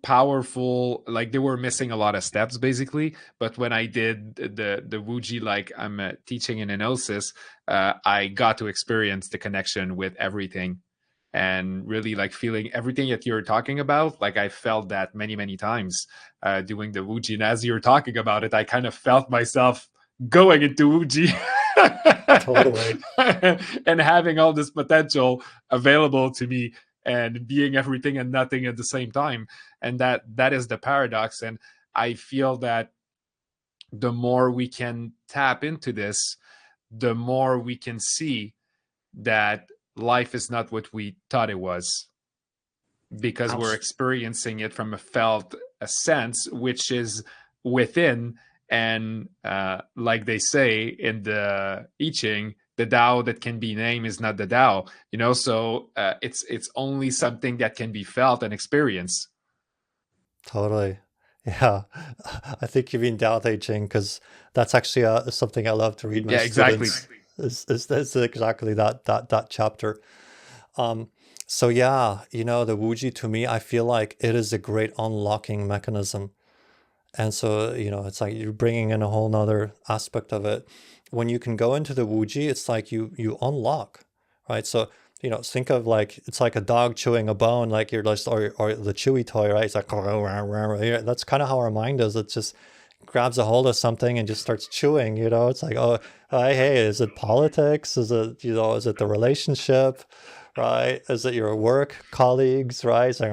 Speaker 1: powerful, like they were missing a lot of steps basically. But when I did the Wuji, like I'm teaching in analysis, I got to experience the connection with everything. and really like feeling everything that you're talking about. Like I felt that many times doing the Wuji, and as you're talking about it, I kind of felt myself going into Wuji.
Speaker 2: Totally.
Speaker 1: And having all this potential available to me and being everything and nothing at the same time. And that is the paradox. And I feel that the more we can tap into this, the more we can see that life is not what we thought it was, because we're
Speaker 2: Abs-
Speaker 1: experiencing it from a sense which is within. And like they say in the I Ching, the Tao that can be named is not the Tao, so it's only something that can be felt and experienced.
Speaker 2: Totally. Yeah. I think you mean Dao Te Ching, because that's actually something I love to read my
Speaker 1: Yeah, exactly.
Speaker 2: students. Is exactly that chapter. Um, so yeah, the Wuji, to me, I feel like it is a great unlocking mechanism. And so, it's like you're bringing in a whole nother aspect of it. When you can go into the Wuji, it's like you unlock, right? So, think of like, it's like a dog chewing a bone, like you're just, or the chewy toy, right? It's like, that's kind of how our mind is. It just grabs a hold of something and just starts chewing, It's like, oh, hey, is it politics? Is it, is it the relationship? Right? Is it your work colleagues? Right? It's like,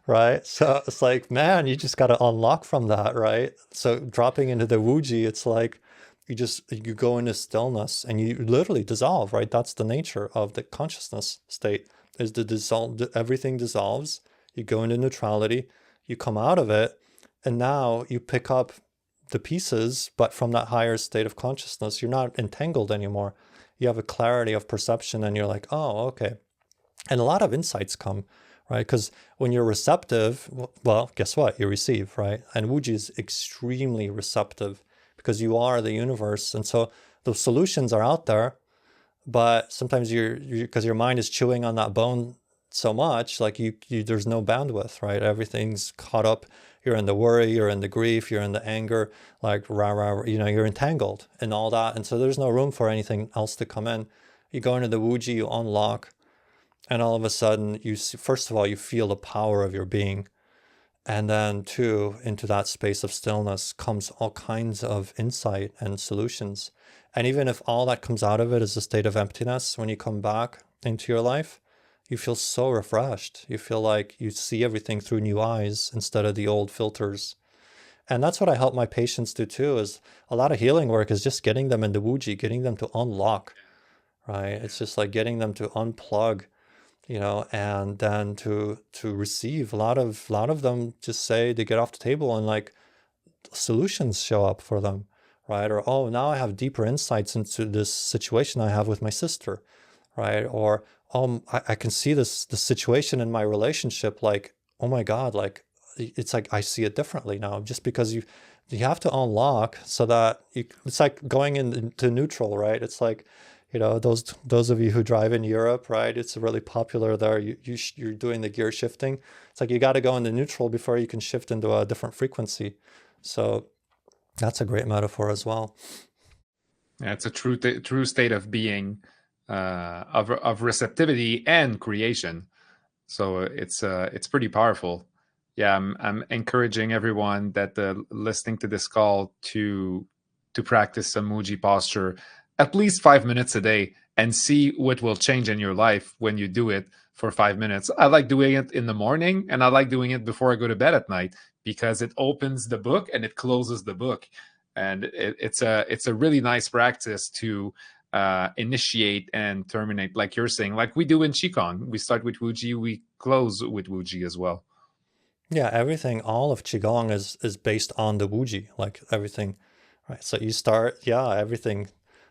Speaker 2: right? So it's like, man, you just got to unlock from that, right? So dropping into the Wuji, it's like you go into stillness and you literally dissolve, right? That's the nature of the consciousness state, is to dissolve. Everything dissolves. You go into neutrality. You come out of it, and now you pick up the pieces, but from that higher state of consciousness. You're not entangled anymore. You have a clarity of perception, and you're like, oh, okay. And a lot of insights come, right? Because when you're receptive, well, guess what? You receive, right? And Wuji is extremely receptive because you are the universe. And so the solutions are out there, but sometimes because your mind is chewing on that bone so much, like there's no bandwidth, right? Everything's caught up. You're in the worry, you're in the grief, you're in the anger, like rah, rah, you're entangled in all that. And so there's no room for anything else to come in. You go into the Wuji, you unlock, and all of a sudden you see, first of all, you feel the power of your being. And then two, into that space of stillness comes all kinds of insight and solutions. And even if all that comes out of it is a state of emptiness, when you come back into your life, you feel so refreshed. You feel like you see everything through new eyes instead of the old filters. And that's what I help my patients do too, is a lot of healing work is just getting them into Wuji, getting them to unlock, right? It's just like getting them to unplug, and then to receive. A lot of them just say, they get off the table and like solutions show up for them, right? Or, oh, now I have deeper insights into this situation I have with my sister, right? Or, oh, I can see the situation in my relationship, like, oh my God, like, it's like I see it differently now, just because you have to unlock so that it's like going into neutral, right? It's like, those of you who drive in Europe, right? It's really popular there. You're doing the gear shifting. It's like you got to go into neutral before you can shift into a different frequency. So that's a great metaphor as well.
Speaker 1: Yeah, it's a true state of being, of receptivity and creation. So it's pretty powerful. Yeah, I'm encouraging everyone that listening to this call to practice some Muji posture at least 5 minutes a day and see what will change in your life when you do it for 5 minutes. I like doing it in the morning, and I like doing it before I go to bed at night, because it opens the book and it closes the book. And it's a really nice practice to initiate and terminate, like you're saying, like we do in Qigong. We start with Wuji, we close with Wuji as well.
Speaker 2: Yeah, everything, all of Qigong is based on the Wuji, like everything, right? So you start, yeah, everything,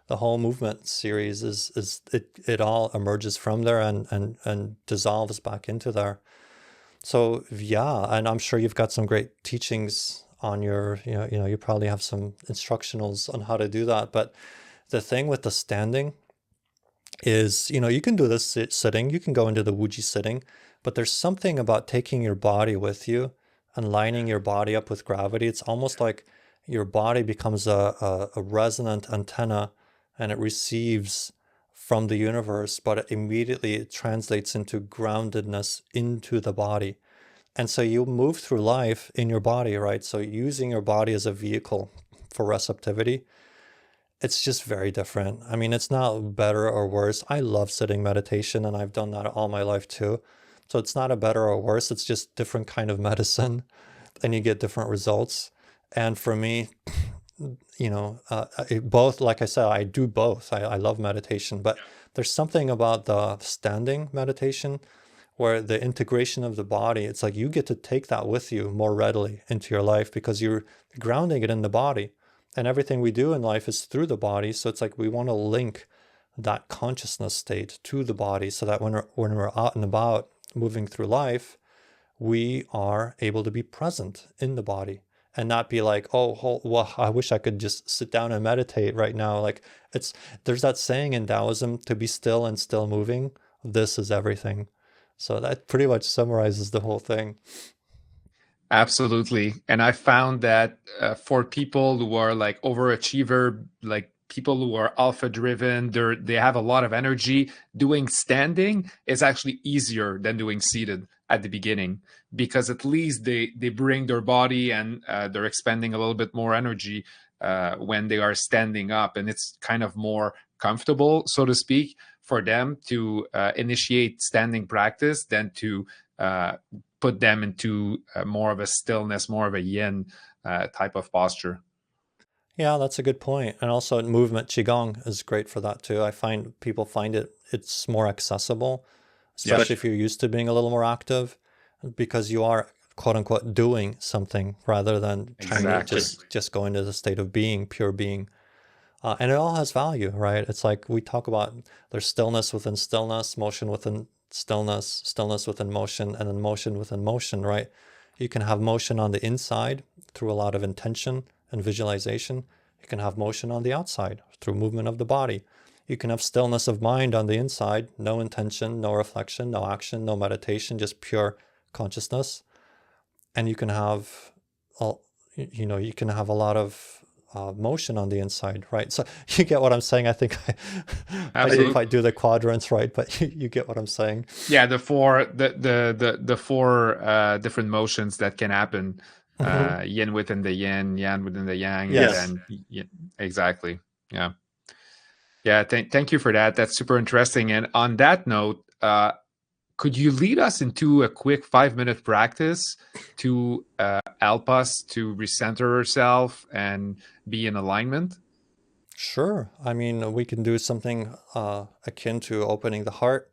Speaker 2: the whole movement series is it all emerges from there and dissolves back into there. So yeah, and I'm sure you've got some great teachings on your, you probably have some instructionals on how to do that. But the thing with the standing is, you can do this sitting, you can go into the Wuji sitting, but there's something about taking your body with you and lining your body up with gravity. It's almost like your body becomes a resonant antenna, and it receives from the universe, but it translates into groundedness into the body. And so you move through life in your body, right? So using your body as a vehicle for receptivity, it's just very different. I mean, it's not better or worse. I love sitting meditation, and I've done that all my life too. So it's not a better or worse. It's just different kind of medicine, and you get different results. And for me, both, like I said, I do both. I love meditation, but there's something about the standing meditation where the integration of the body, it's like you get to take that with you more readily into your life because you're grounding it in the body. And everything we do in life is through the body. So it's like we want to link that consciousness state to the body so that when we're out and about moving through life, we are able to be present in the body and not be like, oh, well, I wish I could just sit down and meditate right now. Like there's that saying in Taoism, to be still and still moving, this is everything. So that pretty much summarizes the whole thing.
Speaker 1: Absolutely. And I found that for people who are like overachiever, like people who are alpha driven, they have a lot of energy. Doing standing is actually easier than doing seated at the beginning because at least they bring their body and they're expending a little bit more energy when they are standing up, and it's kind of more comfortable, so to speak, for them to initiate standing practice than to put them into more of a stillness, more of a yin type of posture.
Speaker 2: Yeah, that's a good point. And also movement Qigong is great for that too. I find people find it's more accessible,
Speaker 1: Yeah.
Speaker 2: especially if you're used to being a little more active because you are quote unquote doing something rather than trying to
Speaker 1: Exactly.
Speaker 2: just go into the state of being, pure being. And it all has value, right? It's like we talk about there's stillness within stillness, motion within stillness, stillness within motion, and then motion within motion, right? You can have motion on the inside through a lot of intention and visualization. You can have motion on the outside through movement of the body. You can have stillness of mind on the inside, no intention, no reflection, no action, no meditation, just pure consciousness. And you can have, you can have a lot of motion on the inside, right? So you get what I'm saying. I think I didn't quite do the quadrants right, but you get what I'm saying.
Speaker 1: Yeah, the four different motions that can happen, yin within the yin, yang within the yang, and
Speaker 2: Yes.
Speaker 1: then exactly. Yeah, yeah. Thank you for that. That's super interesting. And on that note, could you lead us into a quick 5-minute practice to help us to recenter ourselves and be in alignment?
Speaker 2: Sure. I mean, we can do something akin to opening the heart.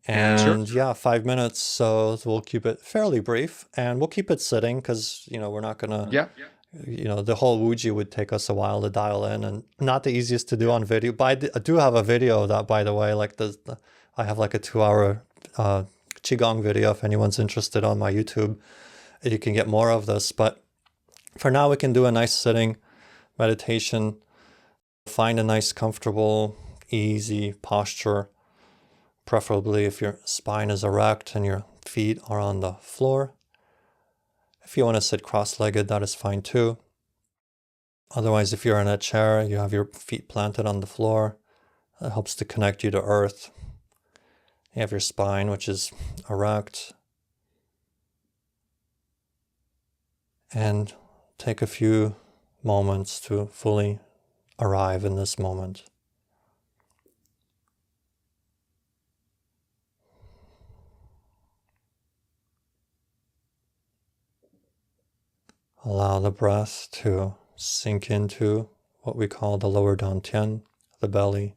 Speaker 2: And yeah, 5 minutes. So we'll keep it fairly brief and we'll keep it sitting because, we're not going to,
Speaker 1: Yeah.
Speaker 2: the whole Wuji would take us a while to dial in and not the easiest to do on video. But I do have a video that, by the way, like I have like a 2-hour Qigong video if anyone's interested on my YouTube. You can get more of this. But for now, we can do a nice sitting meditation. Find a nice, comfortable, easy posture. Preferably if your spine is erect and your feet are on the floor. If you want to sit cross-legged, that is fine too. Otherwise, if you're in a chair, you have your feet planted on the floor. That helps to connect you to earth. You have your spine, which is erect. And take a few moments to fully arrive in this moment. Allow the breath to sink into what we call the lower dantian, the belly.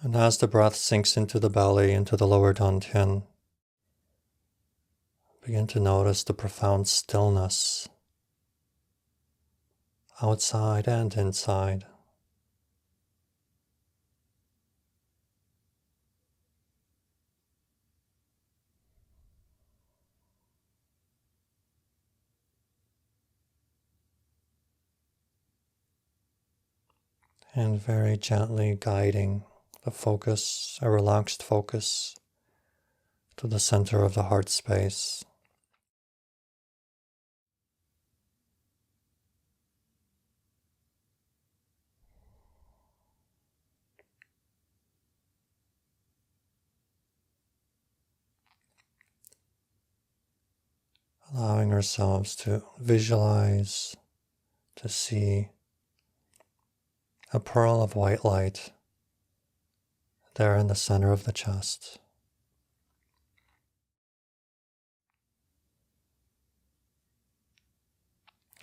Speaker 2: And as the breath sinks into the belly, into the lower dantian, begin to notice the profound stillness outside and inside. And very gently guiding the focus, a relaxed focus, to the center of the heart space. Allowing ourselves to visualize, to see a pearl of white light there in the center of the chest.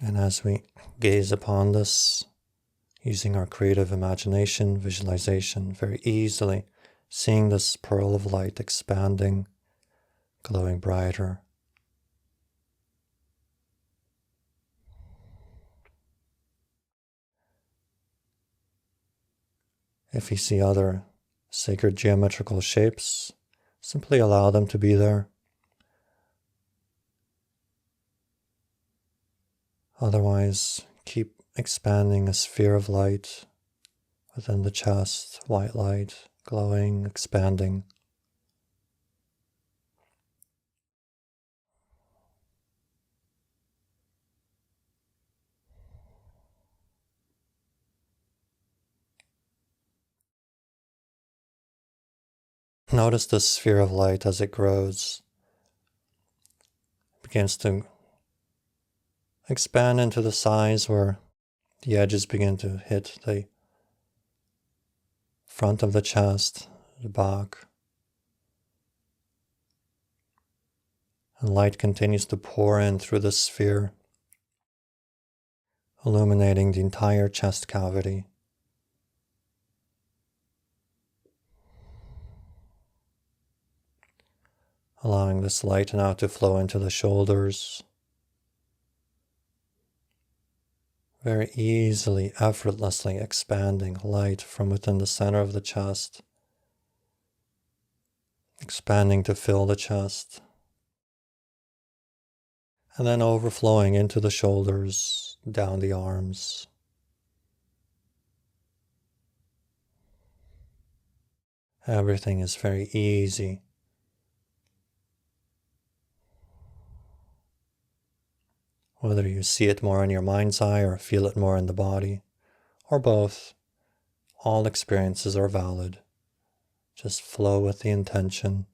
Speaker 2: And as we gaze upon this, using our creative imagination, visualization, very easily seeing this pearl of light expanding, glowing brighter. If you see other sacred geometrical shapes, simply allow them to be there. Otherwise, keep expanding a sphere of light within the chest, white light, glowing, expanding. Notice this sphere of light as it grows. It begins to expand into the size where the edges begin to hit the front of the chest, the back. And light continues to pour in through the sphere, illuminating the entire chest cavity. Allowing this light now to flow into the shoulders. Very easily, effortlessly expanding light from within the center of the chest, expanding to fill the chest, and then overflowing into the shoulders, down the arms. Everything is very easy. Whether you see it more in your mind's eye or feel it more in the body, or both, all experiences are valid. Just flow with the intention,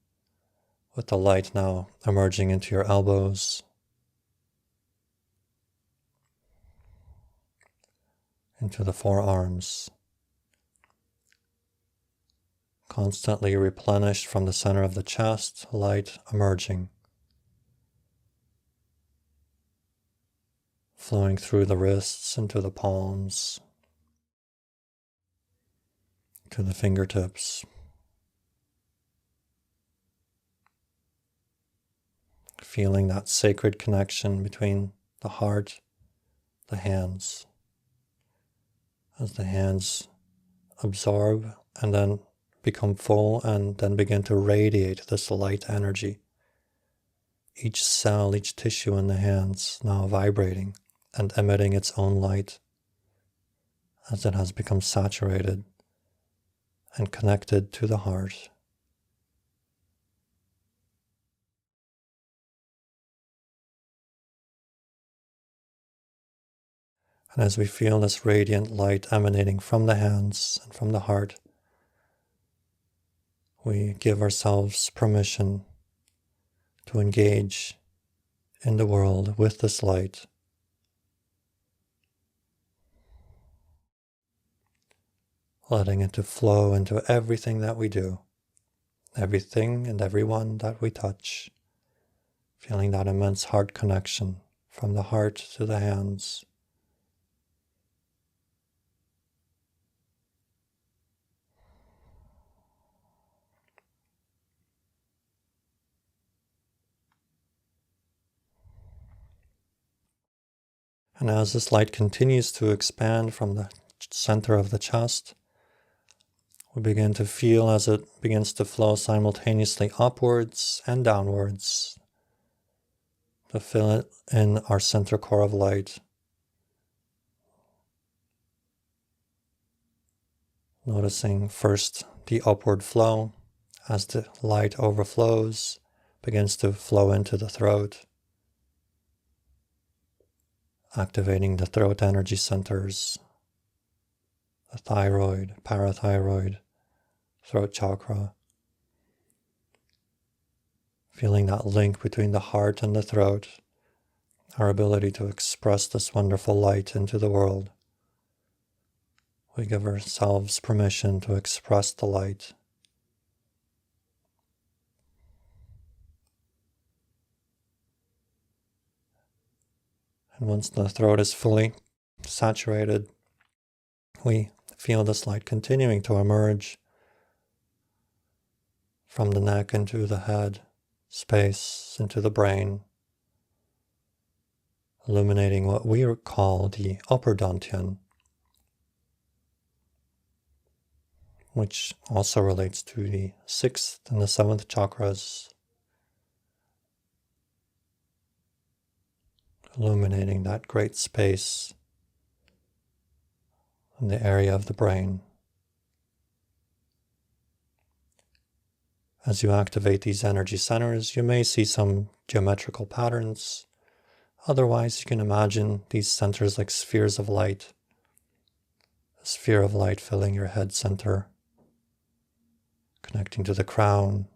Speaker 2: with the light now emerging into your elbows, into the forearms, constantly replenished from the center of the chest, light emerging, flowing through the wrists into the palms, to the fingertips. Feeling that sacred connection between the heart, the hands. As the hands absorb and then become full and then begin to radiate this light energy. Each cell, each tissue in the hands now vibrating and emitting its own light as it has become saturated and connected to the heart. And as we feel this radiant light emanating from the hands and from the heart, we give ourselves permission to engage in the world with this light. Letting it to flow into everything that we do, everything and everyone that we touch, feeling that immense heart connection from the heart to the hands. And as this light continues to expand from the center of the chest, we begin to feel as it begins to flow simultaneously upwards and downwards to fill it in our center core of light. Noticing first the upward flow as the light overflows, begins to flow into the throat, activating the throat energy centers, the thyroid, parathyroid, throat chakra, feeling that link between the heart and the throat, our ability to express this wonderful light into the world. We give ourselves permission to express the light. And once the throat is fully saturated, we feel this light continuing to emerge from the neck into the head, space into the brain, illuminating what we call the upper dantian, which also relates to the 6th and the 7th chakras, illuminating that great space in the area of the brain. As you activate these energy centers, you may see some geometrical patterns. Otherwise, you can imagine these centers like spheres of light. A sphere of light filling your head center, connecting to the crown,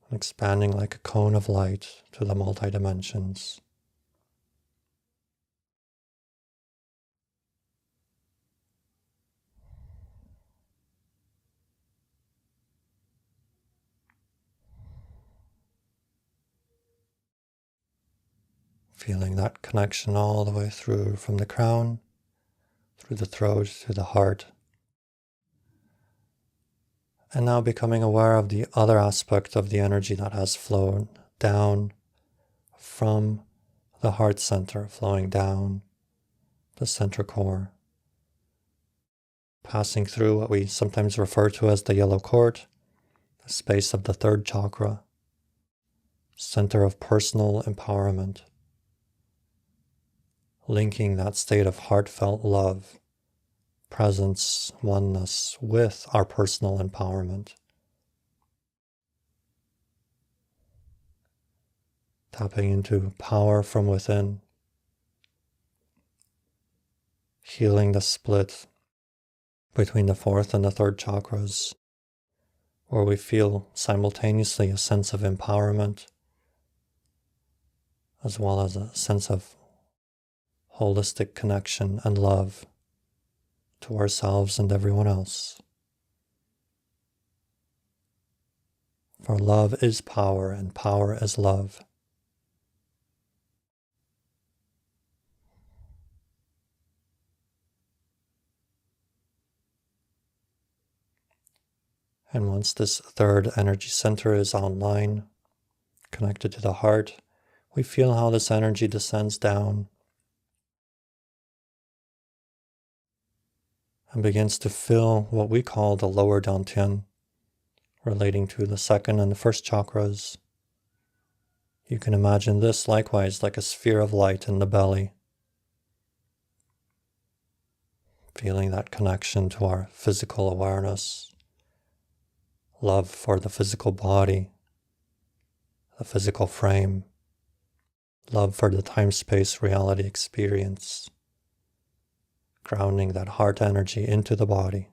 Speaker 2: and expanding like a cone of light to the multi-dimensions. Feeling that connection all the way through from the crown, through the throat, to the heart. And now becoming aware of the other aspect of the energy that has flown down from the heart center, flowing down the center core, passing through what we sometimes refer to as the yellow cord, the space of the 3rd chakra, center of personal empowerment, linking that state of heartfelt love, presence, oneness with our personal empowerment. Tapping into power from within, healing the split between the 4th and the 3rd chakras, where we feel simultaneously a sense of empowerment as well as a sense of holistic connection and love to ourselves and everyone else. For love is power, and power is love. And once this 3rd energy center is online, connected to the heart, we feel how this energy descends down and begins to fill what we call the lower dantian, relating to the 2nd and the 1st chakras. You can imagine this likewise like a sphere of light in the belly, feeling that connection to our physical awareness, love for the physical body, the physical frame, love for the time-space reality experience, grounding that heart energy into the body,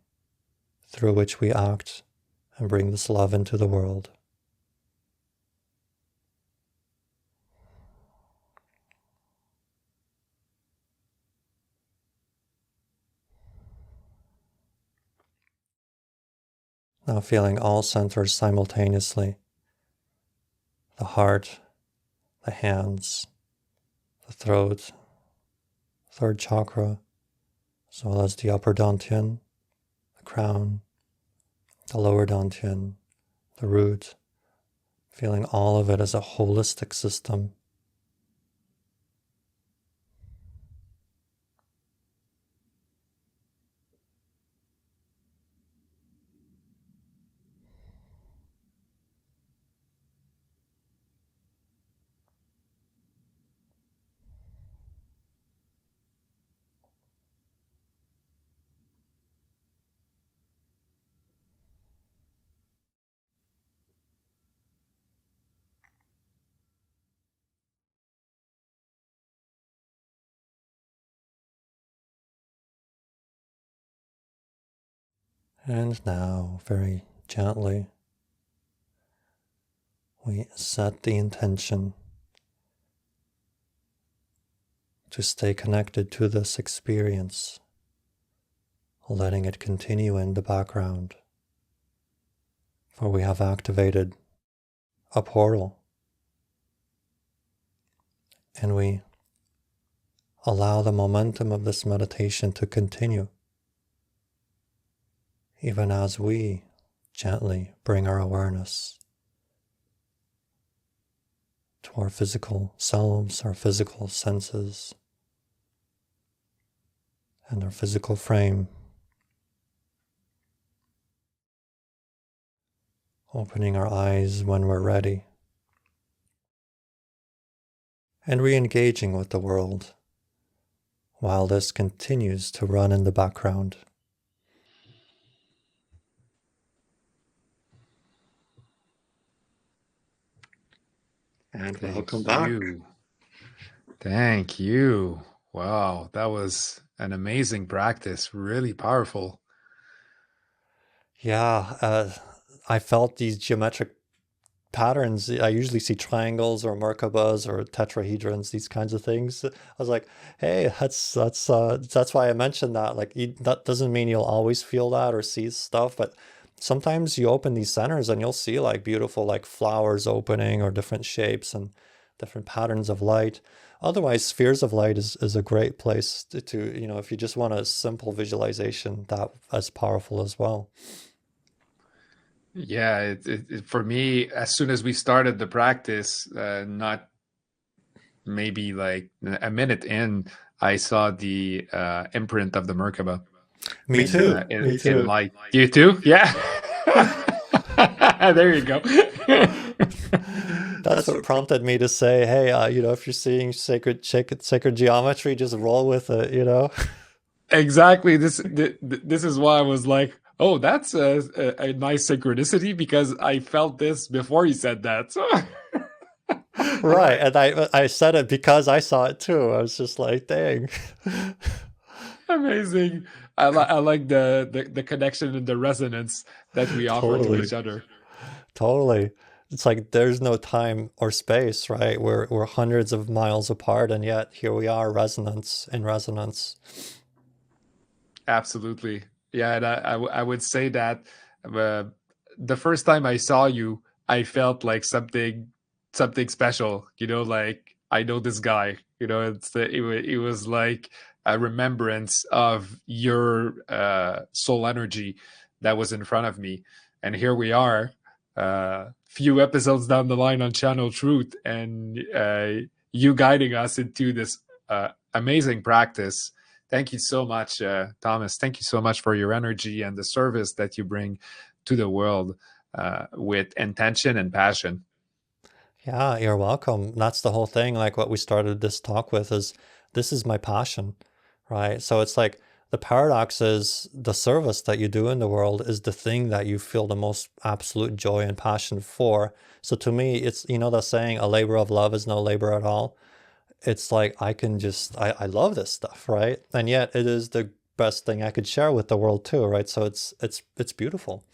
Speaker 2: through which we act and bring this love into the world. Now feeling all centers simultaneously, the heart, the hands, the throat, 3rd chakra, as well as the upper dantian, the crown, the lower dantian, the root, feeling all of it as a holistic system. And now, very gently, we set the intention to stay connected to this experience, letting it continue in the background. For we have activated a portal, and we allow the momentum of this meditation to continue, even as we gently bring our awareness to our physical selves, our physical senses, and our physical frame, opening our eyes when we're ready, and re-engaging with the world while this continues to run in the background. And welcome back.
Speaker 1: Thank you. Wow, that was an amazing practice. Really powerful.
Speaker 2: Yeah, I felt these geometric patterns. I usually see triangles or Merkabas or tetrahedrons, these kinds of things. I was like, hey, that's why I mentioned that. Like, that doesn't mean you'll always feel that or see stuff, but sometimes you open these centers and you'll see like beautiful like flowers opening or different shapes and different patterns of light. Otherwise, spheres of light is a great place to, if you just want a simple visualization, that as powerful as well.
Speaker 1: Yeah, for me, as soon as we started the practice, not maybe like a minute in, I saw the imprint of the Merkaba
Speaker 2: Me too. Me
Speaker 1: in
Speaker 2: too.
Speaker 1: light. You too? Yeah. There you go.
Speaker 2: That's what prompted me to say, hey, if you're seeing sacred geometry, just roll with it.
Speaker 1: Exactly. This is why I was like, oh, that's a nice synchronicity because I felt this before you said that. So
Speaker 2: Right. And I said it because I saw it too. I was just like, dang.
Speaker 1: amazing. I like the connection and the resonance that we offer to
Speaker 2: Totally.
Speaker 1: each other.
Speaker 2: Totally. It's like there's no time or space, right? We're hundreds of miles apart, and yet here we are, resonance in resonance.
Speaker 1: Absolutely. Yeah, and I would say that uh, the first time I saw you, I felt like something special. Like I know this guy. It was like a remembrance of your soul energy that was in front of me, and here we are, few episodes down the line on Channel Truth, and you guiding us into this amazing practice. Thank you so much, Thomas. Thank you so much for your energy and the service that you bring to the world with intention and passion.
Speaker 2: Yeah, you're welcome. That's the whole thing. Like what we started this talk with is this is my passion, right? So it's like the paradox is the service that you do in the world is the thing that you feel the most absolute joy and passion for. So to me, it's, the saying, a labor of love is no labor at all. It's like I love this stuff, right? And yet it is the best thing I could share with the world too, right? So it's beautiful.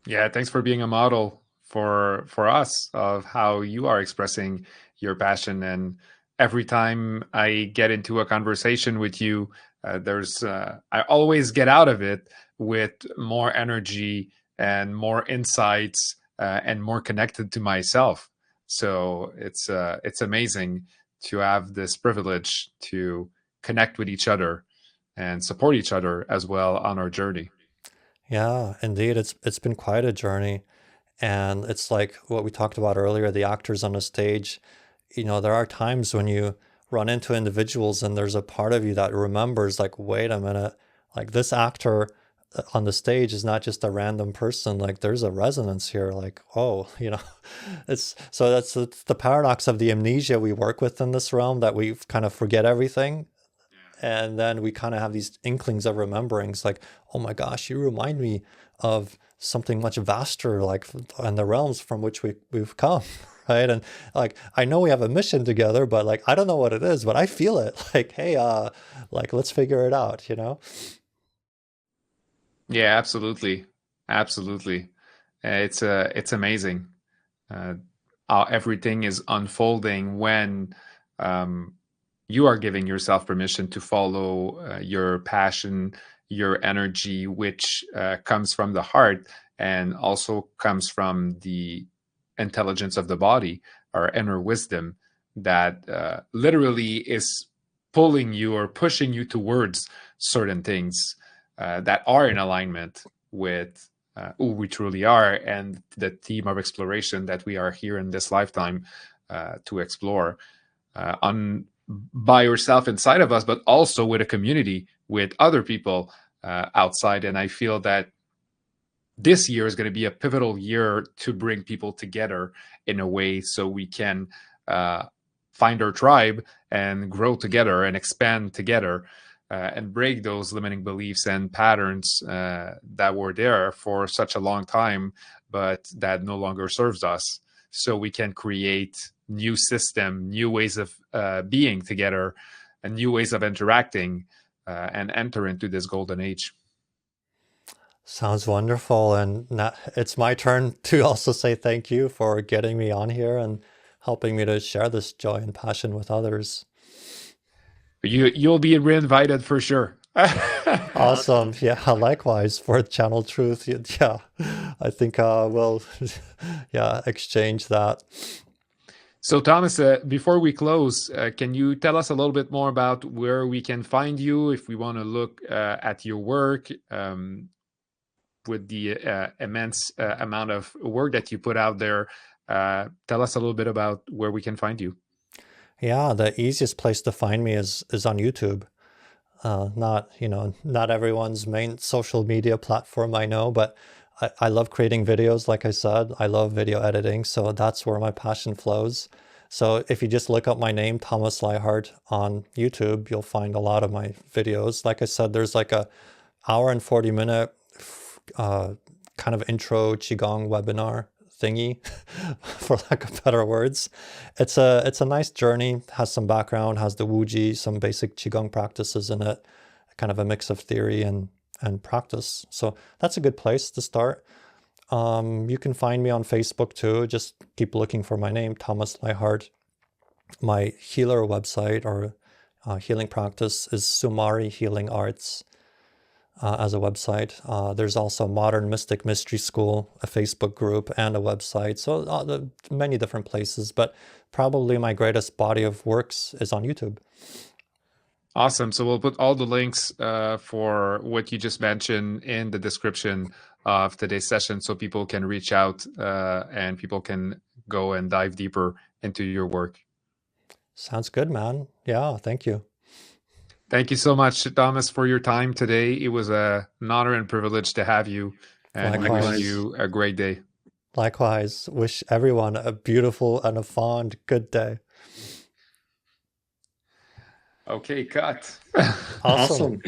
Speaker 1: Yeah, thanks for being a model for us of how you are expressing your passion. And every time I get into a conversation with you, there's I always get out of it with more energy and more insights and more connected to myself. So it's amazing to have this privilege to connect with each other and support each other as well on our journey.
Speaker 2: Yeah, indeed. It's been quite a journey. And it's like what we talked about earlier, the actors on the stage. There are times when you run into individuals and there's a part of you that remembers, like, wait a minute, like this actor on the stage is not just a random person. Like there's a resonance here. Like, oh, it's the paradox of the amnesia we work with in this realm, that we kind of forget everything. And then we kind of have these inklings of rememberings, like, oh my gosh, you remind me of something much vaster, like, and the realms from which we've come, right? And like, I know we have a mission together, but like, I don't know what it is, but I feel it. Like, hey, like, let's figure it out.
Speaker 1: Yeah, absolutely. Absolutely. It's amazing. Uh, how everything is unfolding when um, you are giving yourself permission to follow your passion, your energy, which comes from the heart and also comes from the intelligence of the body, our inner wisdom that literally is pulling you or pushing you towards certain things that are in alignment with who we truly are and the theme of exploration that we are here in this lifetime to explore on by yourself inside of us, but also with a community, with other people outside. And I feel that this year is going to be a pivotal year to bring people together in a way so we can uh, find our tribe and grow together and expand together and break those limiting beliefs and patterns that were there for such a long time, but that no longer serves us. So we can create new system, new ways of being together, and new ways of interacting, and enter into this golden age.
Speaker 2: Sounds wonderful. And it's my turn to also say thank you for getting me on here and helping me to share this joy and passion with others.
Speaker 1: You'll be reinvited for sure.
Speaker 2: Awesome. Yeah, likewise for Channel Truth. Yeah, I think we'll yeah, exchange that.
Speaker 1: So, Thomas, before we close, can you tell us a little bit more about where we can find you if we want to look at your work with the immense amount of work that you put out there? Tell us a little bit about where we can find you.
Speaker 2: Yeah, the easiest place to find me is on YouTube. Not, not everyone's main social media platform, I know, but I love creating videos. Like I said, I love video editing. So that's where my passion flows. So if you just look up my name, Thomas Leihart, on YouTube, you'll find a lot of my videos. Like I said, there's like a hour and 40-minute kind of intro Qigong webinar thingy, for lack of better words. It's a nice journey, has some background, has the Wuji, some basic Qigong practices in it, kind of a mix of theory and practice. So that's a good place to start. You can find me on Facebook too. Just keep looking for my name, Thomas Leihart. My healer website or healing practice is Sumari Healing Arts. As a website. There's also Modern Mystic Mystery School, a Facebook group, and a website. So many different places, but probably my greatest body of works is on YouTube.
Speaker 1: Awesome. So we'll put all the links for what you just mentioned in the description of today's session so people can reach out and people can go and dive deeper into your work.
Speaker 2: Sounds good, man. Yeah, thank you.
Speaker 1: Thank you so much, Thomas, for your time today. It was an honor and privilege to have you, and
Speaker 2: Likewise.
Speaker 1: we wish you a great day.
Speaker 2: Likewise. Wish everyone a beautiful and a fond good day.
Speaker 1: Okay, cut.
Speaker 2: Awesome.